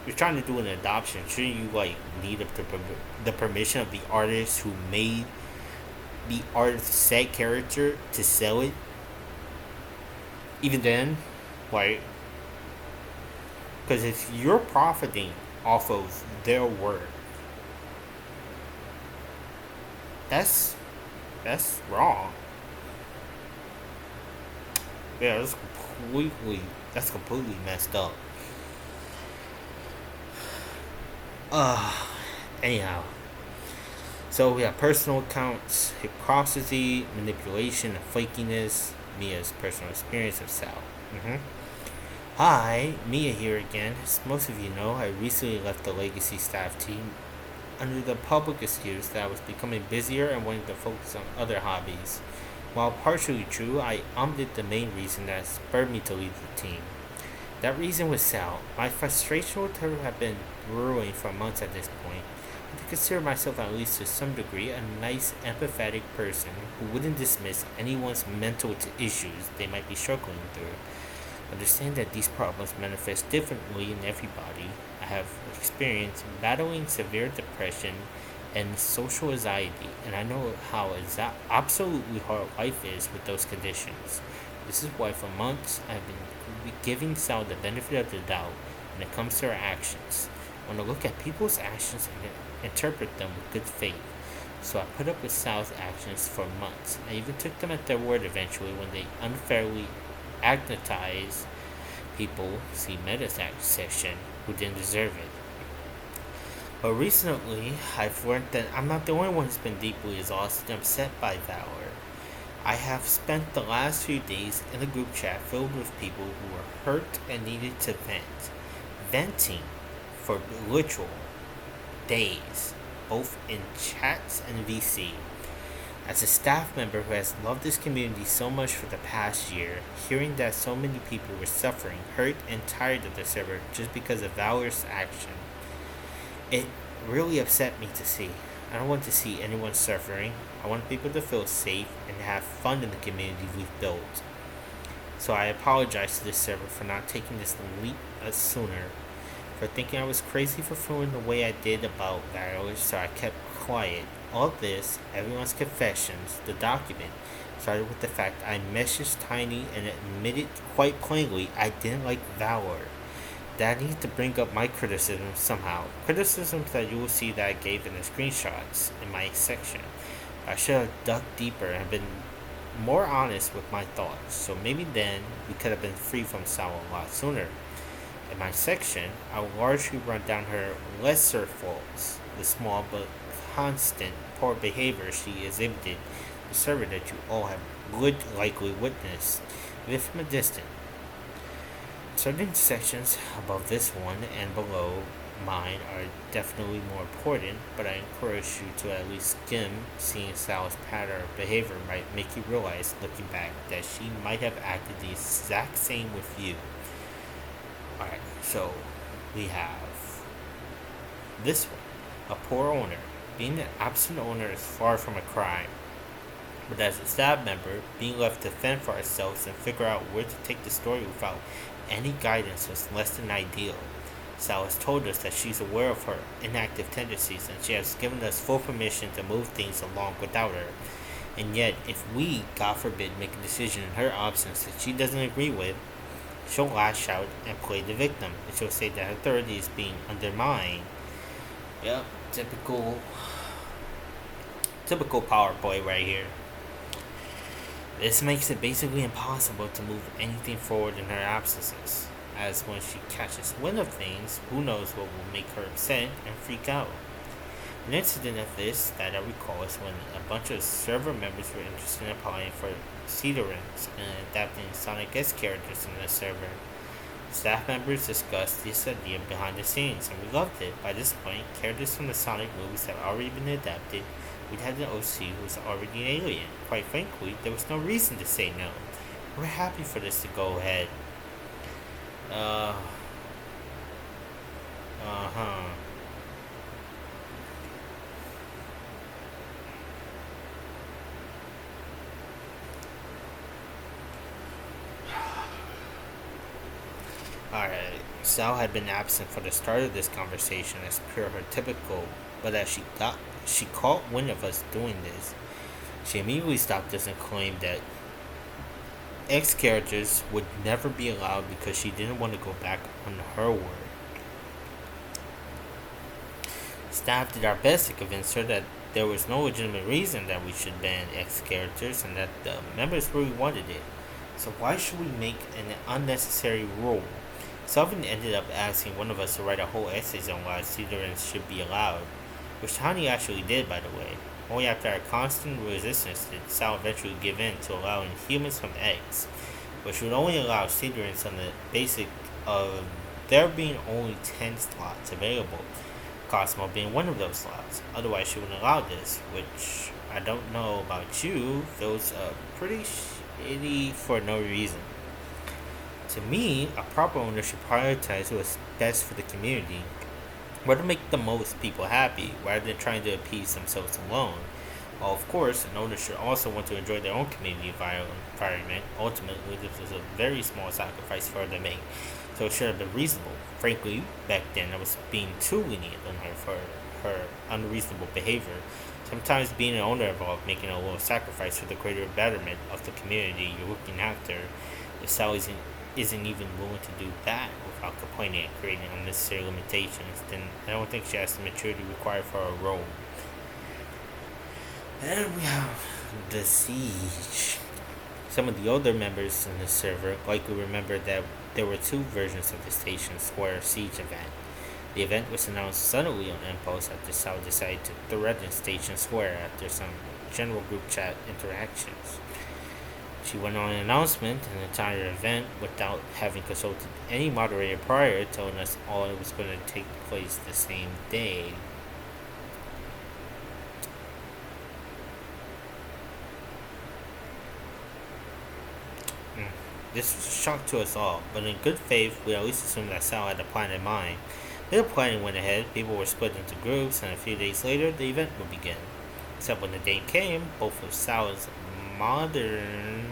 you're trying to do an adoption, shouldn't you like need the permission of the artist who made the art set character to sell it? Even then, like, because if you're profiting off of their work, that's that's wrong. Yeah, that's completely messed up. Uh, anyhow, so we have personal accounts, hypocrisy, manipulation, and flakiness. Mia's personal experience of Sal. hmm Hi, Mia here again. As most of you know, I recently left the Legacy staff team under the public excuse that I was becoming busier and wanting to focus on other hobbies. While partially true, I omitted the main reason that spurred me to leave the team. That reason was Sal. My frustration with her had been brewing for months at this point. I consider myself, at least to some degree, a nice, empathetic person who wouldn't dismiss anyone's mental issues they might be struggling through. Understand that these problems manifest differently in everybody. I have experience battling severe depression and social anxiety, and I know how absolutely hard life is with those conditions. This is why for months I've been giving Sal the benefit of the doubt when it comes to her actions. I want to look at people's actions and interpret them with good faith. So I put up with Sal's actions for months. I even took them at their word eventually when they unfairly agnatized people, see Meta's section, who didn't deserve it. But recently, I've learned that I'm not the only one who's been deeply exhausted and upset by Valor. I have spent the last few days in a group chat filled with people who were hurt and needed to vent. Venting for literal days, both in chats and VC. As a staff member who has loved this community so much for the past year, hearing that so many people were suffering, hurt, and tired of the server just because of Valor's action, it really upset me to see. I don't want to see anyone suffering. I want people to feel safe and have fun in the community we've built. So I apologize to this server for not taking this leap sooner, for thinking I was crazy for feeling the way I did about Valor, so I kept quiet. All this, everyone's confessions, the document, started with the fact I messaged Tiny and admitted quite plainly I didn't like Valor. That I need to bring up my criticisms somehow. Criticisms that you will see that I gave in the screenshots in my section. I should have dug deeper and been more honest with my thoughts, so maybe then we could have been free from Sal a lot sooner. In my section, I will largely run down her lesser faults, the small but constant poor behavior she exhibited, the server that you all have would likely witness, even from a distance. Certain sections above this one and below mine are definitely more important, but I encourage you to at least skim. Seeing Sal's pattern of behavior might make you realize, looking back, that she might have acted the exact same with you. Alright, so we have this one. A poor owner. Being an absent owner is far from a crime. But as a staff member, being left to fend for ourselves and figure out where to take the story without any guidance was less than ideal. Sal has told us that she's aware of her inactive tendencies and she has given us full permission to move things along without her. And yet, if we, God forbid, make a decision in her absence that she doesn't agree with, she'll lash out and play the victim, and she'll say that her authority is being undermined. Yep, typical power play right here. This makes it basically impossible to move anything forward in her absences, as when she catches wind of things, who knows what will make her upset and freak out. An incident of this that I recall is when a bunch of server members were interested in applying for Cedarins and adapting Sonic S characters in the server. Staff members discussed this idea behind the scenes, and we loved it. By this point, characters from the Sonic movies have already been adapted. We'd had an OC who was already an alien. Quite frankly, there was no reason to say no. We're happy for this to go ahead. Uh huh. Alright. Sal had been absent for the start of this conversation as per her typical, but as she caught wind of us doing this, she immediately stopped us and claimed that X characters would never be allowed because she didn't want to go back on her word. Staff did our best to convince her that there was no legitimate reason that we should ban X characters and that the members really wanted it. So why should we make an unnecessary rule? Selvin ended up asking one of us to write a whole essay on why Slytherins should be allowed, which Tani actually did, by the way. Only after our constant resistance did Sal eventually give in to allowing humans from X, which would only allow Slytherins on the basic of there being only 10 slots available, Cosmo being one of those slots. Otherwise, she wouldn't allow this, which I don't know about you, feels pretty shitty for no reason. To me, a proper owner should prioritize what's best for the community, where to make the most people happy, rather than trying to appease themselves alone. While of course, an owner should also want to enjoy their own community environment. Ultimately, this was a very small sacrifice for her to make, so it should have been reasonable. Frankly, back then I was being too lenient on her for her unreasonable behavior. Sometimes being an owner involved making a little sacrifice for the greater betterment of the community you're looking after. If Sally isn't even willing to do that without complaining and creating unnecessary limitations, then I don't think she has the maturity required for her role. And we have the Siege. Some of the older members in the server likely remember that there were two versions of the Station Square Siege event. The event was announced suddenly on Impulse after Sal decided to threaten Station Square after some general group chat interactions. She went on an announcement and the entire event without having consulted any moderator prior, telling us all it was going to take place the same day. This was a shock to us all, but in good faith, we at least assumed that Sal had a plan in mind. Their planning went ahead, people were split into groups, and a few days later, the event would begin. Except when the day came, both of Sal's moderns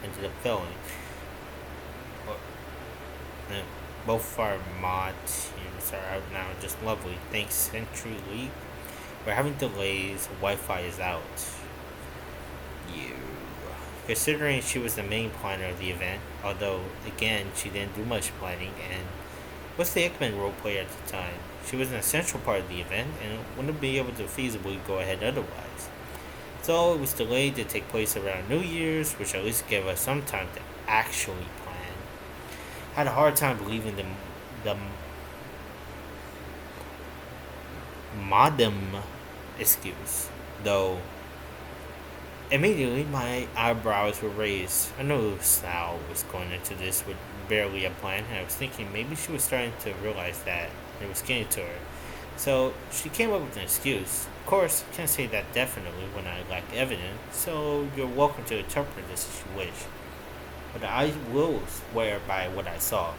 ended up failing. Both of our mod teams are out now, just lovely. Thanks, Century League. We're having delays, Wi-Fi is out. You. Considering she was the main planner of the event, although, again, she didn't do much planning, and was the Ekman roleplay at the time. She was an essential part of the event, and wouldn't be able to feasibly go ahead otherwise. So it was delayed to take place around New Year's, which at least gave us some time to actually plan. I had a hard time believing the modem excuse, though immediately my eyebrows were raised. I knew Sal was going into this with barely a plan, and I was thinking maybe she was starting to realize that and it was getting to her. So she came up with an excuse. Of course, can't say that definitely when I lack evidence, so you're welcome to interpret this as you wish. But I will swear by what I saw.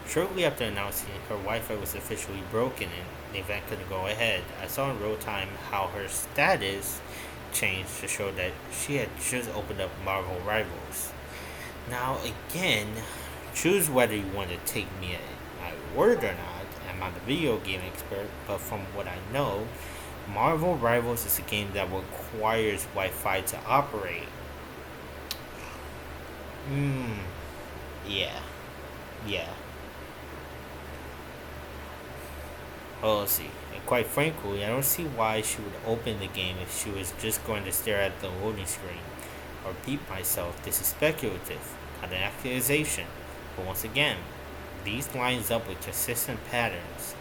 Shortly after announcing her Wi-Fi was officially broken and the event couldn't go ahead, I saw in real time how her status changed to show that she had just opened up Marvel Rivals. Now, again, choose whether you want to take me at my word or not. I'm not a video game expert, but from what I know, Marvel Rivals is a game that requires Wi-Fi to operate. Hmm. Yeah. Yeah. Well, let's see. And quite frankly, I don't see why she would open the game if she was just going to stare at the loading screen. Or repeat myself, this is speculative, not an accusation. But once again, these lines up with consistent patterns.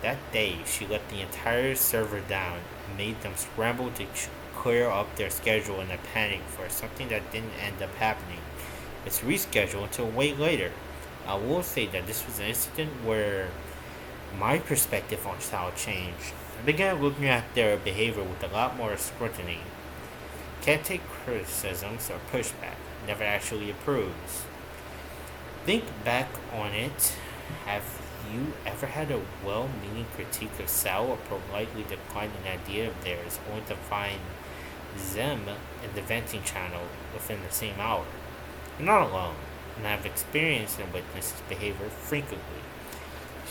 That day, she let the entire server down and made them scramble to clear up their schedule in a panic for something that didn't end up happening. It's rescheduled until way later. I will say that this was an incident where my perspective on style changed. I began looking at their behavior with a lot more scrutiny. Can't take criticisms or pushback, never actually approves. Think back on it. Have you ever had a well meaning critique of style or politely declined an idea of theirs only to find them in the venting channel within the same hour? You're not alone, and I've experienced and witnessed this behavior frequently.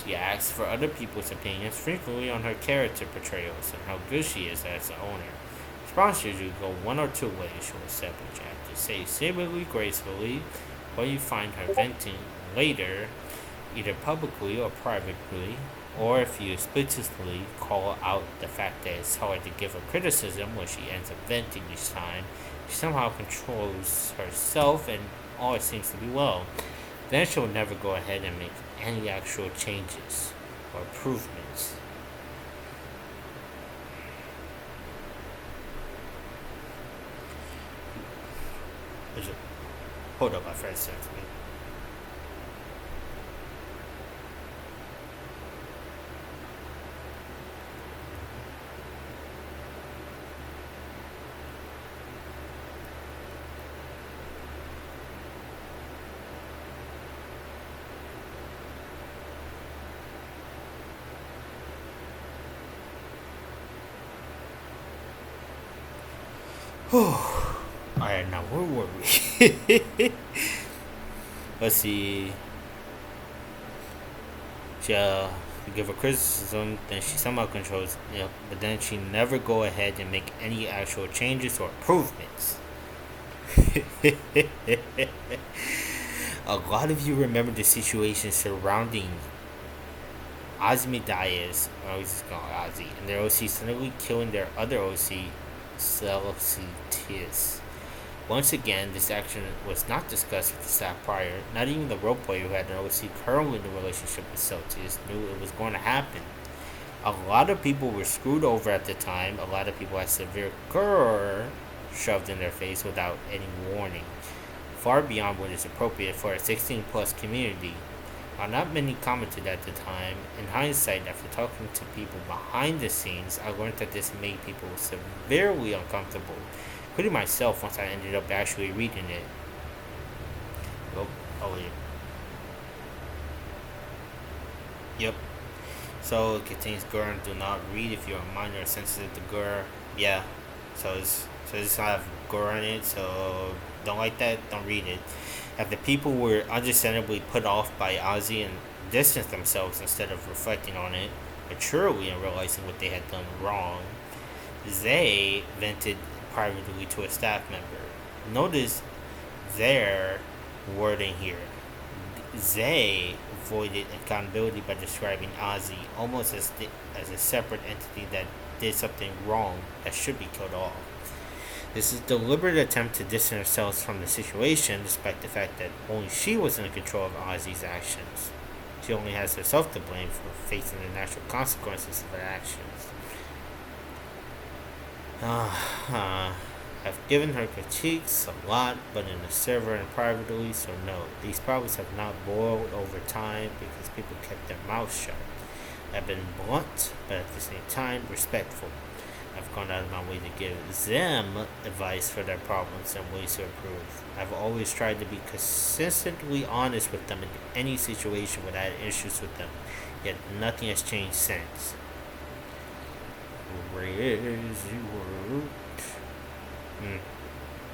She asks for other people's opinions frequently on her character portrayals and how good she is as an owner. Response usually go one or two ways, she'll simply have to say seemingly gracefully, or you find her venting later, either publicly or privately, or if you explicitly call out the fact that it's hard to give her criticism when she ends up venting each time, she somehow controls herself and all seems to be well. Then she'll never go ahead and make any actual changes or improvements. Hold up, my friend sent to me. Alright, now where were we? Let's see. She give her criticism, then she somehow controls it, but then she never go ahead and make any actual changes or improvements. A lot of you remember the situation surrounding Ozymandias, I always just call Ozzy, and their OC suddenly killing their other OC, Celestius. Once again, this action was not discussed with the staff prior. Not even the role player who had an OC currently in the relationship with Celtius knew it was going to happen. A lot of people were screwed over at the time. A lot of people had severe grrr shoved in their face without any warning, far beyond what is appropriate for a 16 plus community. While not many commented at the time, in hindsight, after talking to people behind the scenes, I learned that this made people severely uncomfortable, including myself once I ended up actually reading it. Oh yeah. Yep. So it contains GUR. Do not read if you're a minor or sensitive to GUR. Yeah. So it's not have GUR in it, so don't like that, don't read it. After people were understandably put off by Ozzy and distanced themselves instead of reflecting on it, maturely and realizing what they had done wrong, they vented privately to a staff member. Notice their wording here. They avoided accountability by describing Ozzy almost as a separate entity that did something wrong that should be killed off. This is a deliberate attempt to distance ourselves from the situation, despite the fact that only she was in control of Ozzy's actions. She only has herself to blame for facing the natural consequences of her actions. I've given her critiques a lot, but in the server and privately, so no. These problems have not boiled over time because people kept their mouths shut. I've been blunt, but at the same time respectful. I've gone out of my way to give them advice for their problems and ways to improve. I've always tried to be consistently honest with them in any situation when I had issues with them, yet nothing has changed since. Crazy word.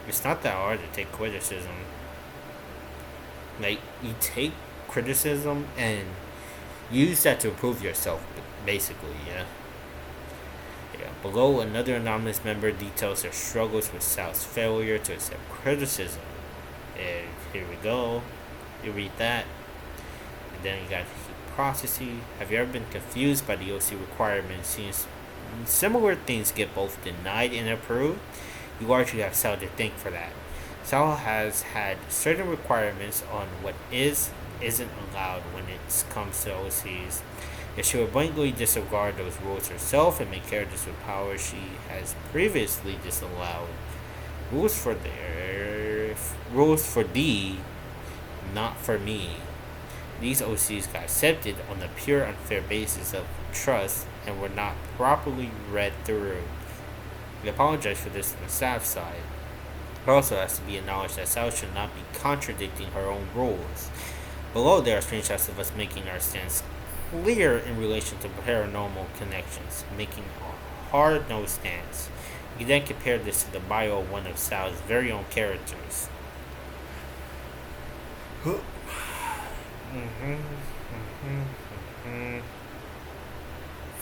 It's not that hard to take criticism. Like, you take criticism and use that to improve yourself, basically, yeah. Yeah. Below, another anonymous member details their struggles with Sal's failure to accept criticism. And here we go. You read that. And then you got processing. Have you ever been confused by the OC requirements? Since similar things get both denied and approved, you largely have Sal to thank for that. Sal has had certain requirements on what isn't allowed when it comes to OCs. If she would blankly disregard those rules herself and make characters with power she has previously disallowed. Rules for thee, not for me. These OCs got accepted on the pure unfair basis of trust and were not properly read through. We apologize for this on the staff side. It also has to be acknowledged that Sal should not be contradicting her own rules. Below, there are screenshots of us making our stance clear in relation to paranormal connections, making a hard-nosed stance. We then compare this to the bio of one of Sal's very own characters.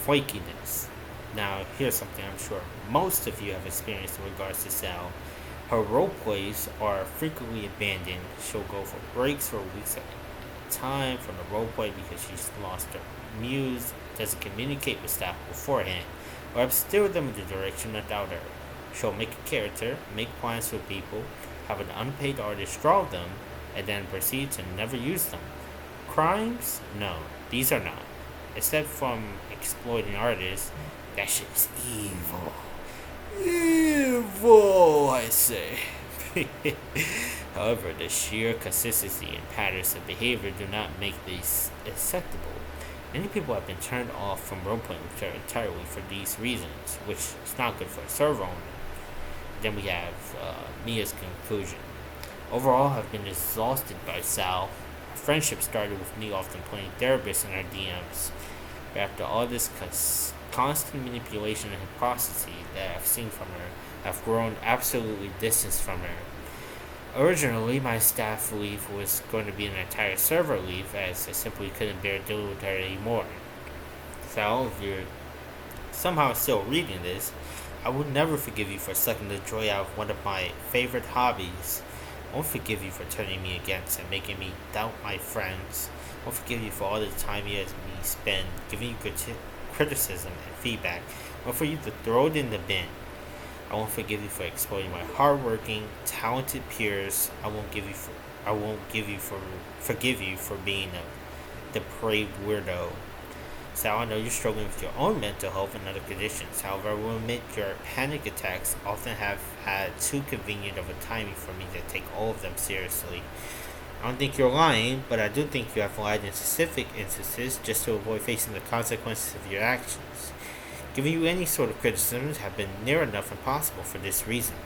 Flakiness. Now, here's something I'm sure most of you have experienced in regards to Sal. Her role plays are frequently abandoned. She'll go for breaks for weeks at a time from the role play because she's lost her muse, doesn't communicate with staff beforehand, or have steered them in the direction without her. She'll make a character, make plans with people, have an unpaid artist draw them, and then proceed to never use them. Crimes? No, these are not. Except from exploiting artists, that shit is evil. Evil, I say. However, the sheer consistency and patterns of behavior do not make these acceptable. Many people have been turned off from role-playing entirely for these reasons, which is not good for a server owner. Then we have Mia's conclusion. Overall, I've been exhausted by Sal. Our friendship started with me often playing therapist in our DMs. But after all this constant manipulation and hypocrisy that I've seen from her, I've grown absolutely distanced from her. Originally, my staff leave was going to be an entire server leave, as I simply couldn't bear dealing with her anymore. So, if you're somehow still reading this, I would never forgive you for sucking the joy out of one of my favorite hobbies. I won't forgive you for turning me against and making me doubt my friends. I won't forgive you for all the time you had me spend giving you criticism and feedback, or for you to throw it in the bin. I won't forgive you for exploiting my hardworking, talented peers. I won't forgive you for being a depraved weirdo. Sal, I know you're struggling with your own mental health and other conditions. However, I will admit your panic attacks often have had too convenient of a timing for me to take all of them seriously. I don't think you're lying, but I do think you have lied in specific instances just to avoid facing the consequences of your actions. Giving you any sort of criticisms have been near enough impossible for this reason.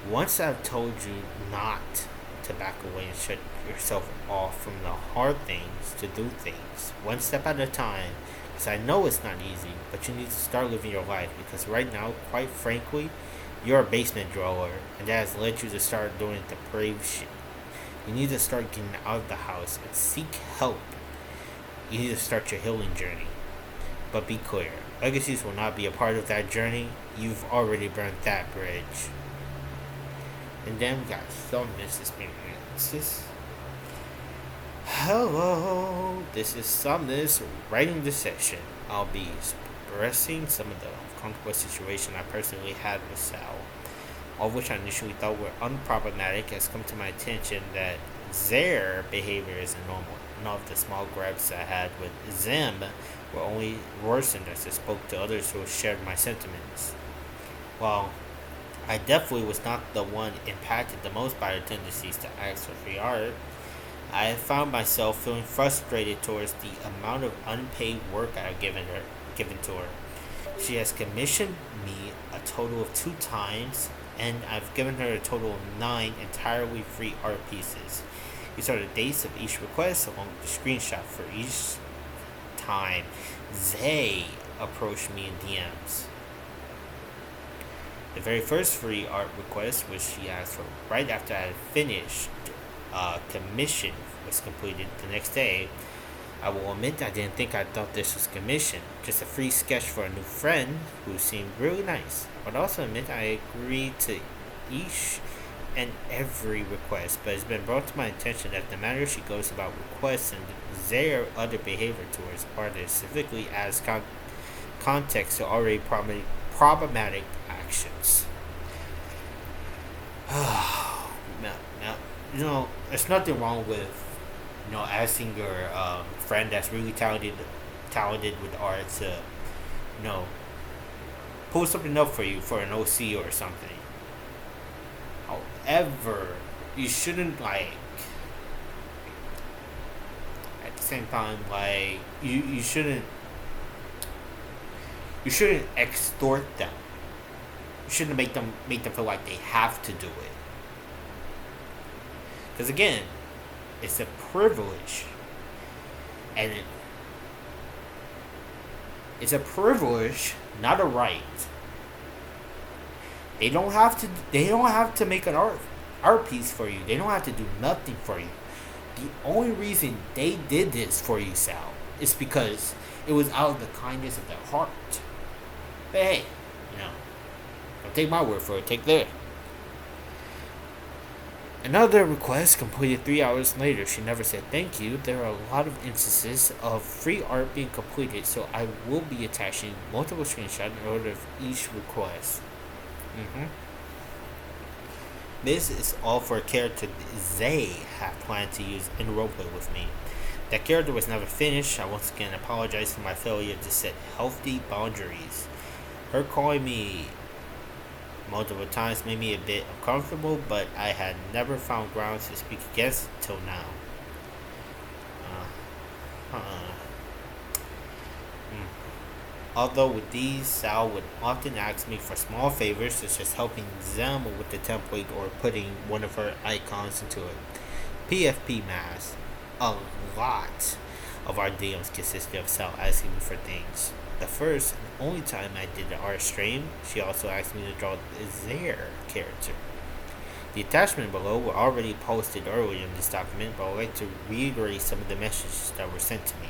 Once I've told you not to back away and shut yourself off from the hard things to do things, one step at a time, because I know it's not easy, but you need to start living your life, because right now, quite frankly, you're a basement dweller, and that has led you to start doing depraved shit. You need to start getting out of the house and seek help. You need to start your healing journey. But be clear, legacies will not be a part of that journey. You've already burned that bridge. And then we got some experiences. Hello, this is Sumnus writing this section. I'll be expressing some of the uncomfortable situation I personally had with Sal, all of which I initially thought were unproblematic, has come to my attention that their behavior isn't normal. And all of the small grabs I had with them were only worsened as I spoke to others who shared my sentiments. Well, I definitely was not the one impacted the most by her tendencies to ask for free art. I found myself feeling frustrated towards the amount of unpaid work I have given to her. She has commissioned me a total of 2 times, and I've given her a total of 9 entirely free art pieces. These are the dates of each request along with the screenshot for each time they approached me in DMs. The very first free art request, which she asked for right after I had finished commission, was completed the next day. I will admit I didn't think I thought this was commission, just a free sketch for a new friend who seemed really nice. But also admit I agreed to each and every request, but it's been brought to my attention that the manner she goes about requests and their other behavior towards artists specifically adds context to already problematic actions. Now, there's nothing wrong with asking your friend that's really talented with art to pull something up for you for an OC or something. However, you shouldn't at the same time you shouldn't extort them. You shouldn't make them feel like they have to do it. Because again, it's a privilege, and it's a privilege, not a right. They don't have to. They don't have to make an art piece for you. They don't have to do nothing for you. The only reason they did this for you, Sal, is because it was out of the kindness of their heart. But hey, don't take my word for it. Take theirs. Another request completed 3 hours later. She never said thank you. There are a lot of instances of free art being completed, so I will be attaching multiple screenshots in order of each request. This is all for a character they have planned to use in roleplay with me. That character was never finished. I once again apologize for my failure to set healthy boundaries. Her calling me multiple times made me a bit uncomfortable, but I had never found grounds to speak against it till now. Although with these, Sal would often ask me for small favors, such as helping them with the template or putting one of her icons into a PFP mask. A lot of our DMs consisted of Sal asking me for things. The first and only time I did the art stream, she also asked me to draw their character. The attachment below were already posted earlier in this document, but I would like to reiterate some of the messages that were sent to me.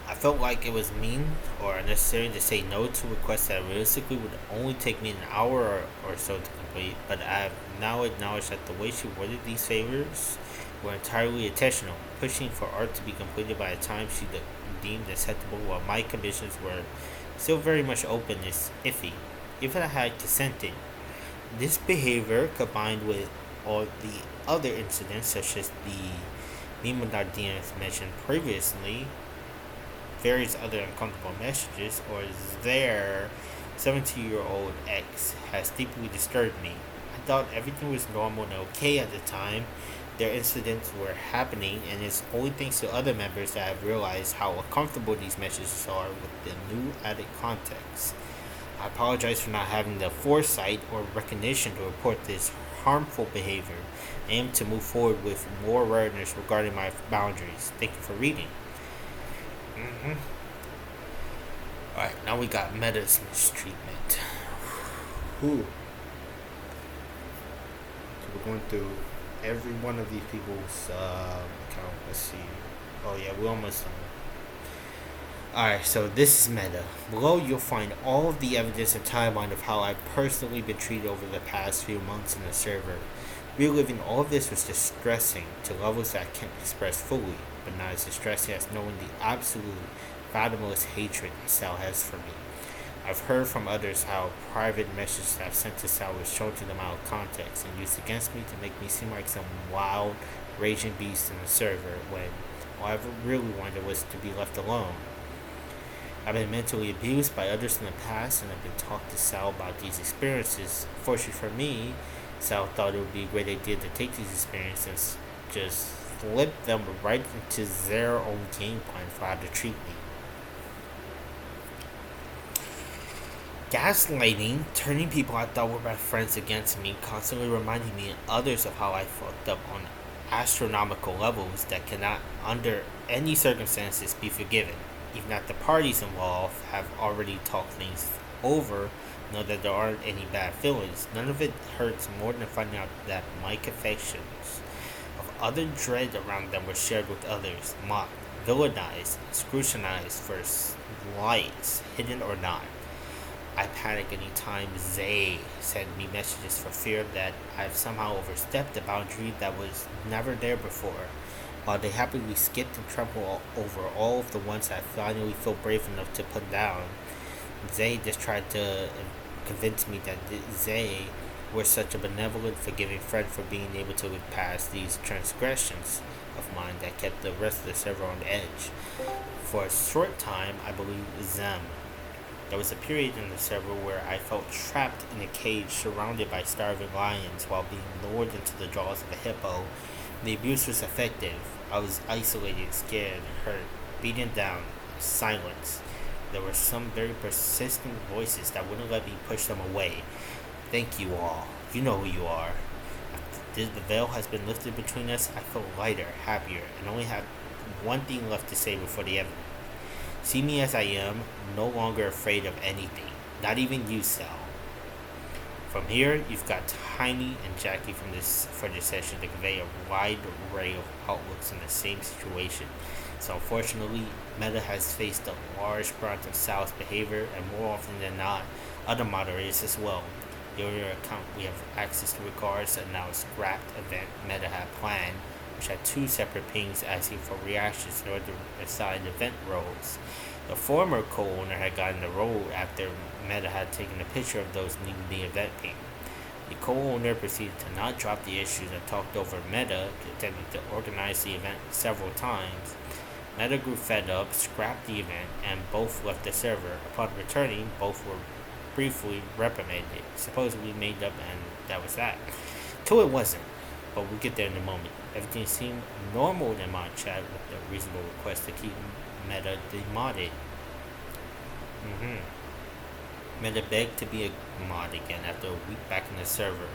I felt like it was mean or unnecessary to say no to requests that realistically would only take me an hour or so to complete, but I have now acknowledged that the way she worded these favors were entirely intentional, pushing for art to be completed by the time she deemed acceptable, while my conditions were still very much open is iffy. Even I had consented. This behavior, combined with all the other incidents, such as the Nemo DMs mentioned previously, various other uncomfortable messages, or their 17-year-old ex, has deeply disturbed me. I thought everything was normal and okay at the time their incidents were happening, and it's only thanks to other members that I've realized how uncomfortable these messages are with the new added context. I apologize for not having the foresight or recognition to report this harmful behavior. I aim to move forward with more awareness regarding my boundaries. Thank you for reading. Alright, now we got Meta's mistreatment. Whew. So we're going through every one of these people's account. Let's see. Oh yeah, we're almost done. Alright, so this is Meta. Below you'll find all of the evidence and timeline of how I've personally been treated over the past few months in the server. Reliving all of this was distressing to levels that I can't express fully, but not as distressing as knowing the absolute fathomless hatred that Sal has for me. I've heard from others how private messages that I've sent to Sal was shown to them out of context and used against me to make me seem like some wild, raging beast in the server when all I ever really wanted was to be left alone. I've been mentally abused by others in the past, and I've been talked to Sal about these experiences. Fortunately for me, Sal thought it would be a great idea to take these experiences, just flip them right into their own game plan for how to treat me. Gaslighting, turning people I thought were my friends against me, constantly reminding me and others of how I fucked up on astronomical levels that cannot, under any circumstances, be forgiven. Even if the parties involved have already talked things over, know that there aren't any bad feelings. None of it hurts more than finding out that my confessions of other dread around them were shared with others, mocked, villainized, scrutinized for slights, hidden or not. I panic anytime they send me messages for fear that I've somehow overstepped a boundary that was never there before. While they happily skipped and trampled over all of the ones I finally feel brave enough to put down, they just tried to convince me that they were such a benevolent, forgiving friend for being able to look past these transgressions of mine that kept the rest of the server on edge. For a short time, I believed them. There was a period in the server where I felt trapped in a cage surrounded by starving lions while being lured into the jaws of a hippo. The abuse was effective. I was isolated, scared, hurt, beaten down, silenced. There were some very persistent voices that wouldn't let me push them away. Thank you all. You know who you are. After the veil has been lifted between us, I feel lighter, happier, and only have one thing left to say before the end. See me as I am, no longer afraid of anything, not even you, Sal. From here, you've got Tiny and Jackie from this for this session to convey a wide array of outlooks in the same situation. So unfortunately, Meta has faced a large brunt of Sal's behavior, and more often than not, other moderators as well. The earlier account we have access to regards a now scrapped event Meta had planned, which had two separate pings asking for reactions in order to assign event roles. The former co-owner had gotten the role after Meta had taken a picture of those needing the event ping. The co-owner proceeded to not drop the issues and talked over Meta, attempting to organize the event several times. Meta grew fed up, scrapped the event, and both left the server. Upon returning, both were briefly reprimanded, supposedly made up, and that was that. Till it wasn't, but we'll get there in a moment. Everything seemed normal in my chat with a reasonable request to keep Meta demodded. Meta begged to be a mod again after a week back in the server.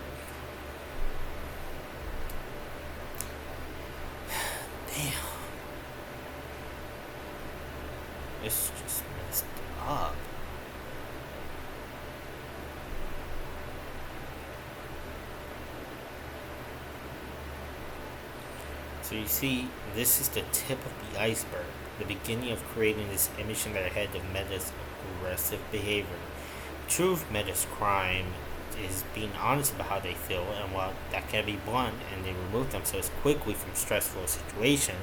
Damn. It's just messed up. So you see, this is the tip of the iceberg, the beginning of creating this image in their head of Meta's aggressive behavior. Truth, Meta's crime is being honest about how they feel, and while that can be blunt and they remove themselves quickly from stressful situation,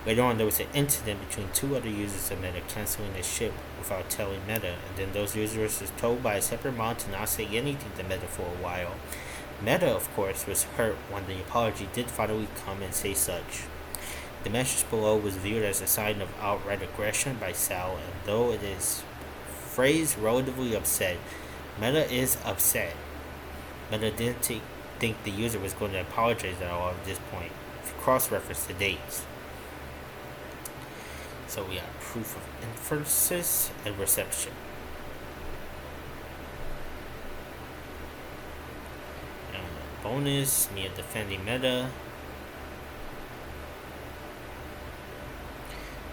later on there was an incident between two other users of Meta canceling the ship without telling Meta, and then those users were told by a separate mod to not say anything to Meta for a while. Meta, of course, was hurt when the apology did finally come and say such. The message below was viewed as a sign of outright aggression by Sal, and though it is phrased relatively upset, Meta is upset. Meta didn't think the user was going to apologize at all at this point, if you cross-reference the dates. So we have proof of inferences and reception. Bonus, Mia defending Meta.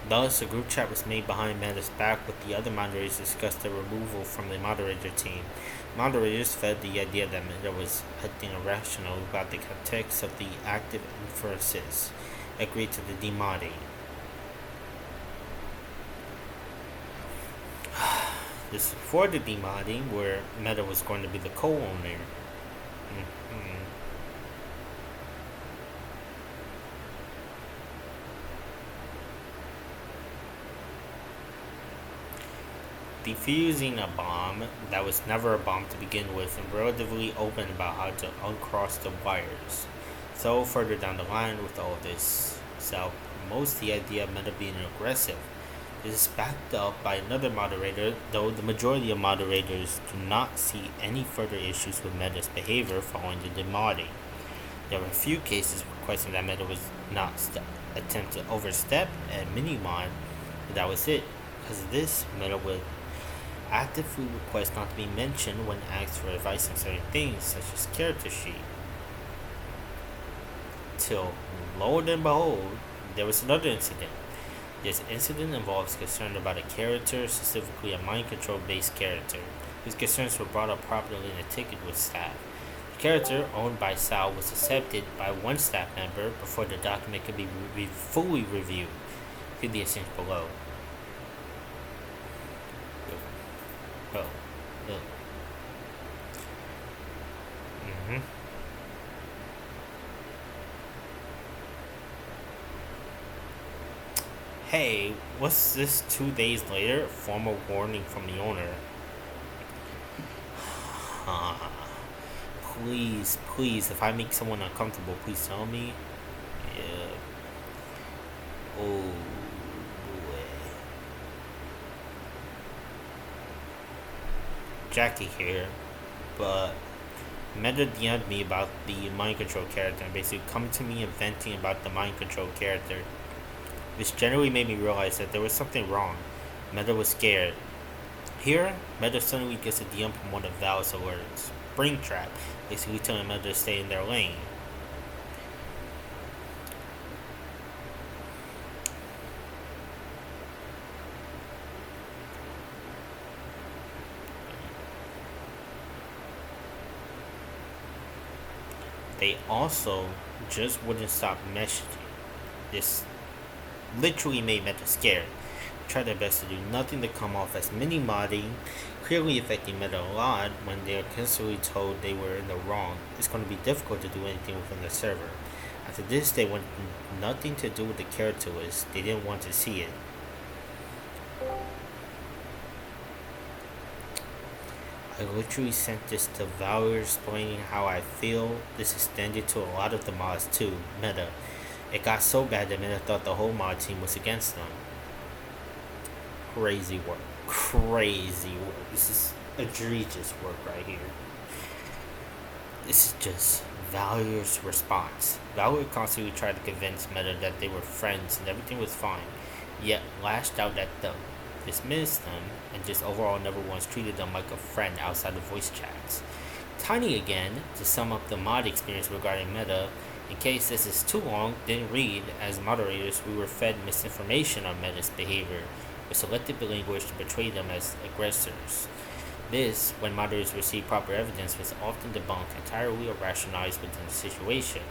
Thus, a group chat was made behind Meta's back with the other moderators discussed the removal from the moderator team. Moderators fed the idea that Meta was acting irrational about the context of the active inferences, agreed to the demodding. This is before the demodding, where Meta was going to be the co-owner. Defusing a bomb that was never a bomb to begin with, and relatively open about how to uncross the wires. So further down the line with all this, Sal promotes the idea of Meta being aggressive. This is backed up by another moderator, though the majority of moderators do not see any further issues with Meta's behavior following the demodding. There were a few cases requesting that Meta was not attempt to overstep and Minimon, but that was it. Because of this, Meta would actively request not to be mentioned when asked for advice on certain things, such as character sheet. Till, lo and behold, there was another incident. This incident involves concern about a character, specifically a mind control based character, whose concerns were brought up properly in a ticket with staff. The character, owned by Sal, was accepted by one staff member before the document could be fully reviewed. See the essence below. Oh. Hey, what's this 2 days later? Formal warning from the owner. Please, if I make someone uncomfortable, please tell me. Yeah. Oh, boy. Jackie here, but Meta DM'd me about the mind control character and basically coming to me and venting about the mind control character. This generally made me realize that there was something wrong. Meta was scared. Here, Meta suddenly gets a DM from one of Val's alerts. Springtrap, basically telling Meta to stay in their lane. They also just wouldn't stop messaging. This literally made Meta scared. Tried their best to do nothing to come off as mini modding, clearly affecting Meta a lot when they are constantly told they were in the wrong. It's going to be difficult to do anything within the server. After this, they wanted nothing to do with the character list. They didn't want to see it. I literally sent this to Valor explaining how I feel. This extended to a lot of the mods too. Meta. It got so bad that Meta thought the whole mod team was against them. Crazy work. This is egregious work right here. This is just Valor's response. Valor constantly tried to convince Meta that they were friends and everything was fine, yet lashed out at them, dismissed them, and just overall never once treated them like a friend outside of voice chats. Tiny again, to sum up the mod experience regarding Meta, in case this is too long, didn't read, as moderators we were fed misinformation on Meta's behavior, with selective language to portray them as aggressors. This, when moderators received proper evidence, was often debunked entirely or rationalized within the situation.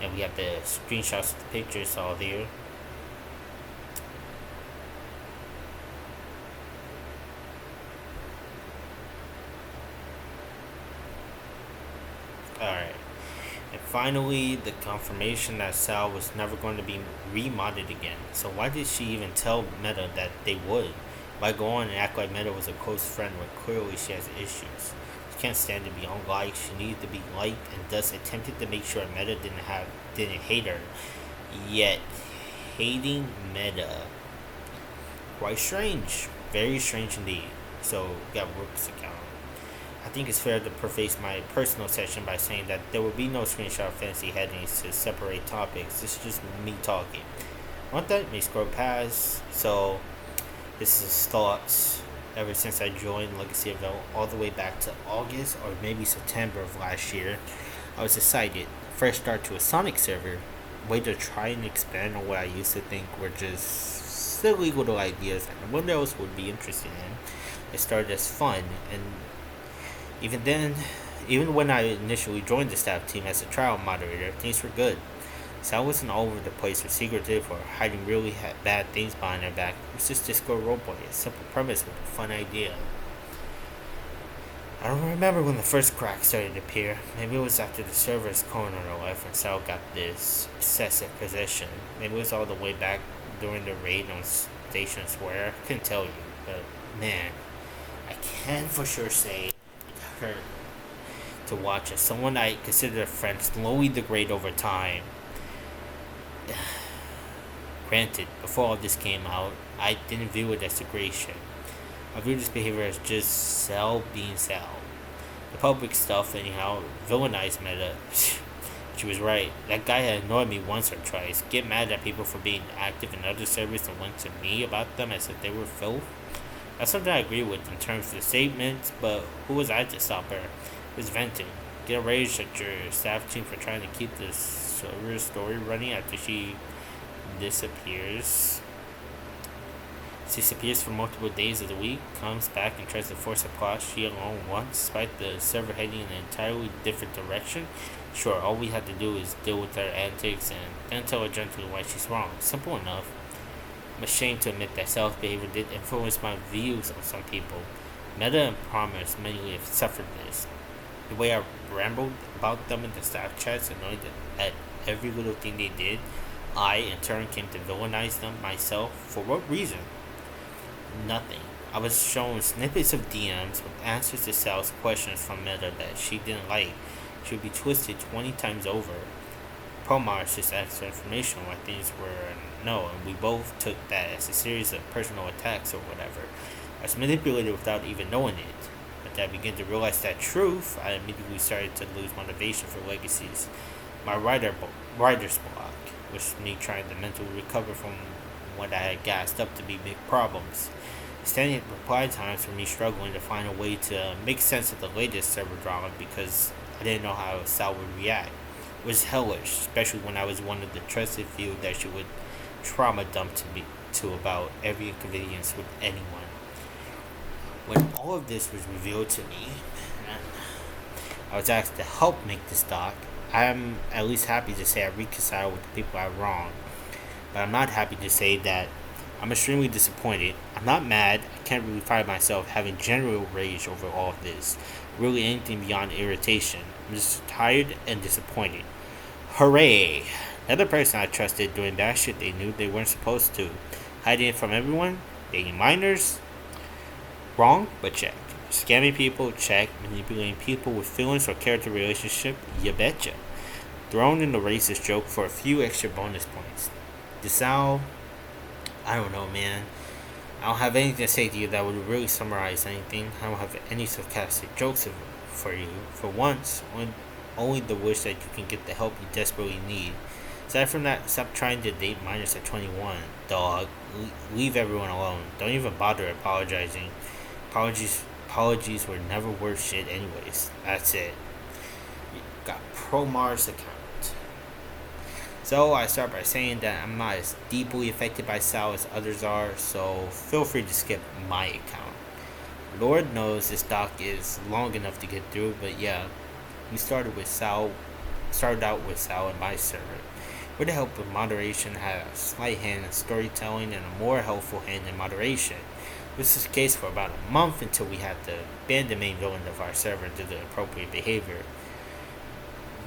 And we have the screenshots of the pictures all there. Alright. And finally, the confirmation that Sal was never going to be remodded again. So why did she even tell Meta that they would? Why go on and act like Meta was a close friend when clearly she has issues? She can't stand to be unliked. She needed to be liked, and thus attempted to make sure Meta didn't hate her. Yet hating Meta, quite strange, very strange indeed. So got Rook's account. I think it's fair to preface my personal section by saying that there will be no screenshot fancy headings to separate topics. This is just me talking. Want that? May scroll past. So this is thoughts ever since I joined Legacy of L all the way back to August or maybe September of last year. I was excited. Fresh start to a Sonic server. Way to try and expand on what I used to think were just silly little ideas that no one else would be interested in. It started as fun, and even when I initially joined the staff team as a trial moderator, things were good. Sal wasn't all over the place or secretive or hiding really bad things behind their back. It was just Discord roleplay, a simple premise with a fun idea. I don't remember when the first crack started to appear. Maybe it was after the server's corner left and Sal got this excessive possession. Maybe it was all the way back during the raid on Station Square. I couldn't tell you, but man, I can for sure say hurt to watch as someone I considered a friend slowly degrade over time. Granted, before all this came out, I didn't view it as degradation. I view this behavior as just Cell being Cell. The public stuff, anyhow, villainized Meta. She was right. That guy had annoyed me once or twice. Get mad at people for being active in other servers and went to me about them as if they were filth. That's something I agree with in terms of the statements, but who was I to stop her? It was venting. Get raged at your staff team for trying to keep the server story running after she disappears. Disappears for multiple days of the week, comes back and tries to force a plot she alone wants, despite the server heading in an entirely different direction. Sure, all we have to do is deal with her antics and then tell her gently why she's wrong. Simple enough. I'm ashamed to admit that self behavior did influence my views on some people. Meta and Promise mainly have suffered this. The way I rambled about them in the staff chats, annoyed at every little thing they did, I in turn came to villainize them myself. For what reason? Nothing. I was shown snippets of DMs with answers to Sal's questions from Meta that she didn't like. She would be twisted 20 times over. Promars just asked for information on why things were no, and we both took that as a series of personal attacks or whatever. I was manipulated without even knowing it. But I began to realize that truth, I immediately started to lose motivation for legacies. My writer's block was me trying to mentally recover from what I had gassed up to be big problems. Standing at reply times were me struggling to find a way to make sense of the latest server drama because I didn't know how Sal would react. It was hellish, especially when I was one of the trusted few that she would trauma dump to about every inconvenience with anyone. When all of this was revealed to me, and I was asked to help make this doc, I am at least happy to say I reconciled with the people I wronged. But I'm not happy to say that I'm extremely disappointed. I'm not mad. I can't really find myself having general rage over all of this. Really anything beyond irritation. I'm just tired and disappointed. Hooray! Another person I trusted doing bad shit they knew they weren't supposed to. Hiding it from everyone? Dating minors? Wrong, but check. Scamming people? Check. Manipulating people with feelings or character relationship? You betcha. Thrown in the racist joke for a few extra bonus points. DeSalle, I don't know, man. I don't have anything to say to you that would really summarize anything. I don't have any sarcastic jokes for you. For once, only the wish that you can get the help you desperately need. Aside from that, stop trying to date minors at 21. Dog, leave everyone alone. Don't even bother apologizing. Apologies were never worth shit anyways. That's it. You got ProMars account. So I start by saying that I'm not as deeply affected by Sal as others are, so feel free to skip my account. Lord knows this doc is long enough to get through, but yeah, we started out with Sal and my server. With the help of moderation, had a slight hand in storytelling and a more helpful hand in moderation. This was the case for about a month until we had to ban the main villain of our server due to appropriate behavior.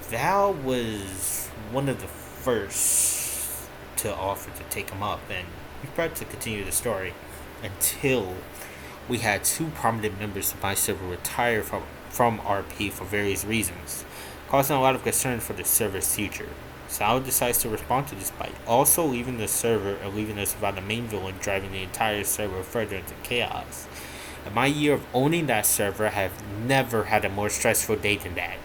Val was one of the first to offer to take him up, and we tried to continue the story until we had two prominent members of my server retire from RP for various reasons, causing a lot of concern for the server's future. Sal decides to respond to this by also leaving the server and leaving us without the main villain, driving the entire server further into chaos. In my year of owning that server, I have never had a more stressful day than that.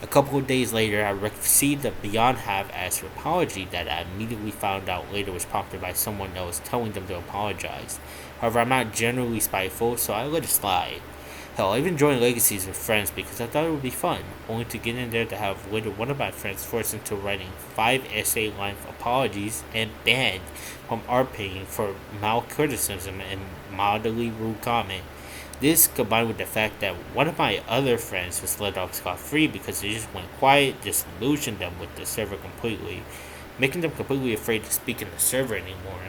A couple of days later, I received a beyond half-assed apology that I immediately found out later was prompted by someone else telling them to apologize. However, I'm not generally spiteful, so I let it slide. Hell, I even joined Legacies with friends because I thought it would be fun, only to get in there to have later one of my friends forced into writing 5 essay-length apologies and banned from RPing for malcriticism and mildly rude comment. This, combined with the fact that one of my other friends was let off scot-free because they just went quiet, disillusioned them with the server completely, making them completely afraid to speak in the server anymore.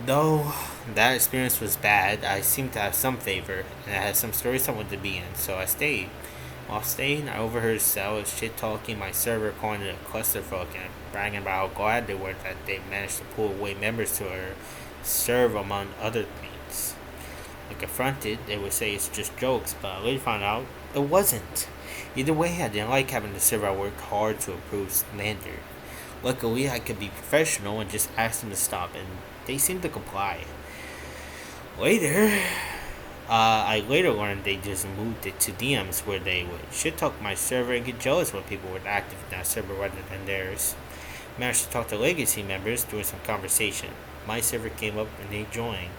Though that experience was bad, I seemed to have some favor, and I had some stories I wanted to be in, so I stayed. While staying, I overheard Sal shit-talking my server, calling it a clusterfuck, and bragging about how glad they were that they managed to pull away members to her server, among other things. When confronted, they would say it's just jokes, but I later found out it wasn't. Either way, I didn't like having the server I worked hard to improve slander. Luckily, I could be professional and just ask them to stop, and They seemed to comply. Later, I later learned they just moved it to DMs where they would shit talk my server and get jealous when people were active in that server rather than theirs. Managed to talk to Legacy members during some conversation. My server came up and they joined.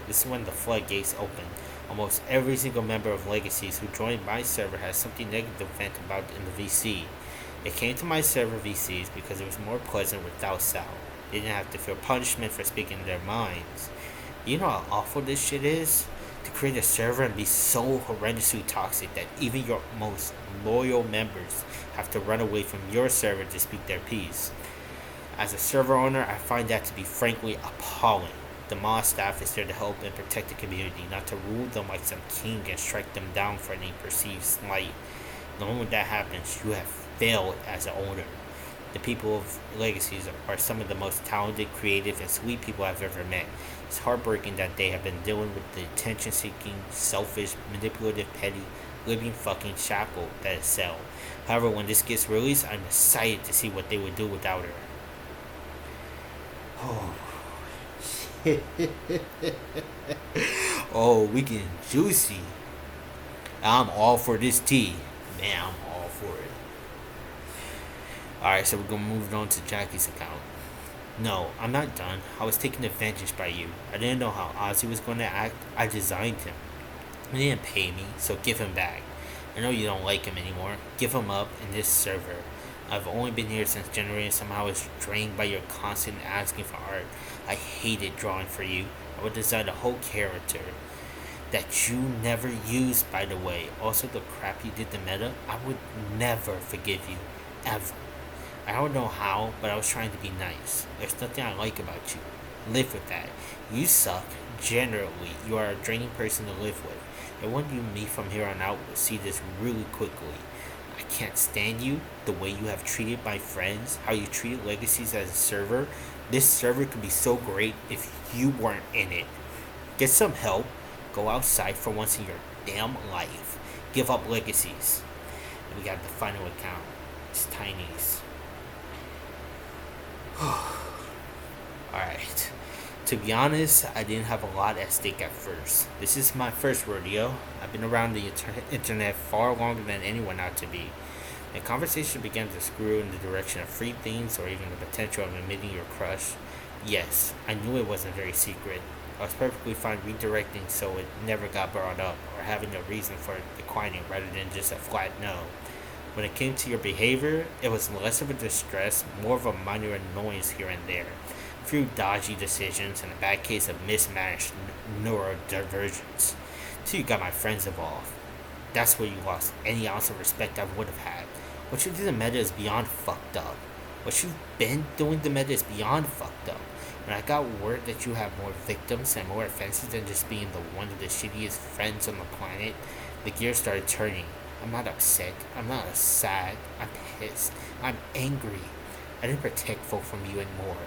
This is when the floodgates opened. Almost every single member of Legacies who joined my server has something negative to vent about in the VC. They came to my server VCs because it was more pleasant without Sal. They didn't have to feel punishment for speaking their minds. You know how awful this shit is? To create a server and be so horrendously toxic that even your most loyal members have to run away from your server to speak their piece. As a server owner, I find that to be frankly appalling. The mod staff is there to help and protect the community, not to rule them like some king and strike them down for any perceived slight. The moment that happens, you have failed as an owner. The people of Legacies are some of the most talented, creative, and sweet people I've ever met. It's heartbreaking that they have been dealing with the attention-seeking, selfish, manipulative, petty, living fucking shackle that is Cell. However, when this gets released, I'm excited to see what they would do without her. Oh, shit. Oh, we getting juicy. I'm all for this tea. Man, I'm all for it. Alright, so we're gonna move on to Jackie's account. No, I'm not done. I was taken advantage by you. I didn't know how Ozzy was going to act. I designed him. He didn't pay me, so give him back. I know you don't like him anymore. Give him up in this server. I've only been here since January and somehow I was drained by your constant asking for art. I hated drawing for you. I would design a whole character that you never used, by the way. Also, the crap you did to Meta, I would never forgive you. Ever. I don't know how, but I was trying to be nice. There's nothing I like about you. Live with that. You suck. Generally, you are a draining person to live with. Everyone you meet from here on out will see this really quickly. I can't stand you, the way you have treated my friends, how you treated Legacies as a server. This server could be so great if you weren't in it. Get some help. Go outside for once in your damn life. Give up Legacies. And we got the final account. It's Tiny's. Alright. To be honest, I didn't have a lot at stake at first. This is my first rodeo. I've been around the internet far longer than anyone ought to be. The conversation began to screw in the direction of free things or even the potential of admitting your crush. Yes, I knew it wasn't very secret. I was perfectly fine redirecting so it never got brought up or having a reason for declining rather than just a flat no. When it came to your behavior, it was less of a distress, more of a minor annoyance here and there. A few dodgy decisions and a bad case of mismanaged neurodivergence. Till you got my friends involved. That's where you lost any ounce of respect I would have had. What you did to Meta is beyond fucked up. What you've been doing to Meta is beyond fucked up. When I got word that you have more victims and more offenses than just being the one of the shittiest friends on the planet, the gears started turning. I'm not upset. I'm not sad. I'm pissed. I'm angry. I didn't protect folk from you anymore.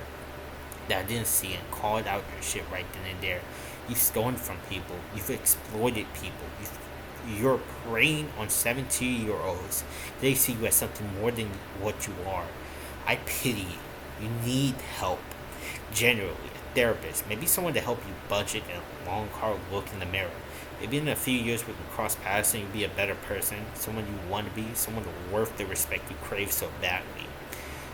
That I didn't see and called out your shit right then and there. You've stolen from people. You've exploited people. You're preying on 17-year-olds. They see you as something more than what you are. I pity you. You need help. Generally, a therapist. Maybe someone to help you budget and a long, hard look in the mirror. Maybe in a few years we can cross paths and you'll be a better person, someone you want to be, someone worth the respect you crave so badly.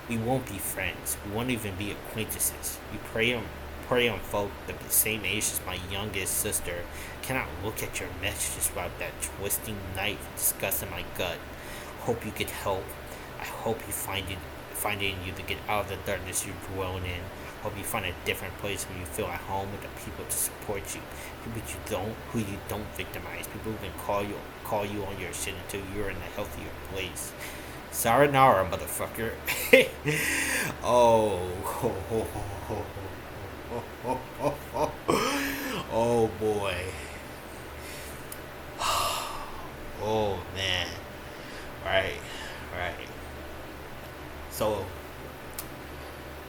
We won't be friends. We won't even be acquaintances. We prey on folk the same age as my youngest sister. I cannot look at your messages without that twisting knife disgusting my gut. Hope you get help. I hope you find it in you to get out of the darkness you're dwelling in. Hope you find a different place where you feel at home with the people to support you. People who you don't victimize. People who can call you on your shit until you're in a healthier place. Sayonara, motherfucker. Oh. Oh boy. Oh man. Right. So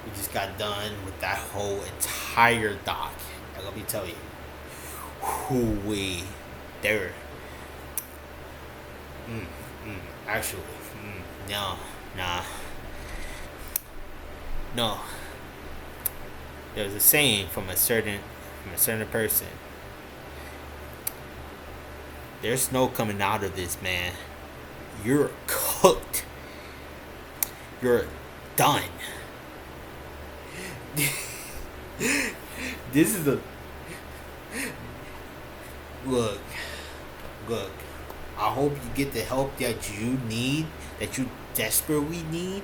we just got done with that whole entire doc. And let me tell you, there. Actually, no. There was a saying from a certain person. There's no coming out of this, man. You're cooked. You're done. This is the look. Look. I hope you get the help that you need, that you desperately need.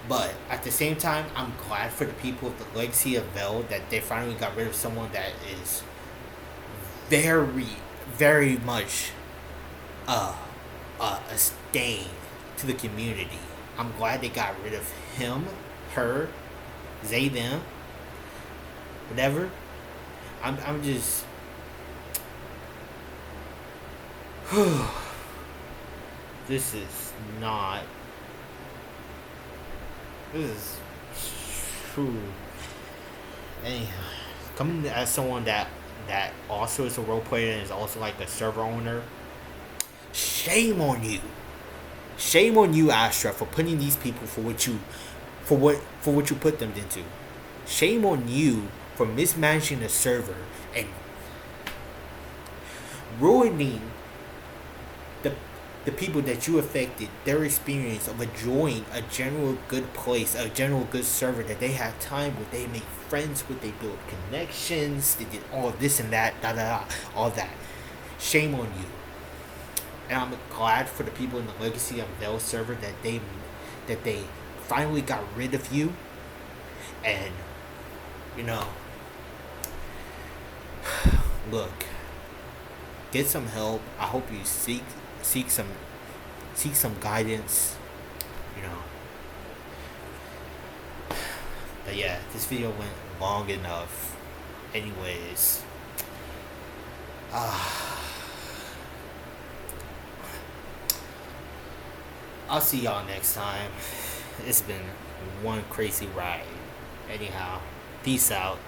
But at the same time, I'm glad for the people of the Legacy of Vel that they finally got rid of someone that is very, very much a stain to the community. I'm glad they got rid of him, her, they, them, whatever. I'm just. This is not. This is true. Anyhow, coming as someone that also is a role player and is also like a server owner, shame on you. Shame on you, Astra, for putting these people for what you put them into. Shame on you for mismanaging the server and ruining the people that you affected, their experience of enjoying a general good place, a general good server that they had time with, they made friends with, they built connections, they did all this and that, all that. Shame on you. And I'm glad for the people in the Legacy of Vel server that they finally got rid of you. And you know, look, get some help. I hope you seek some guidance, you know. But yeah, this video went long enough. Anyways, I'll see y'all next time. It's been one crazy ride. Anyhow, peace out.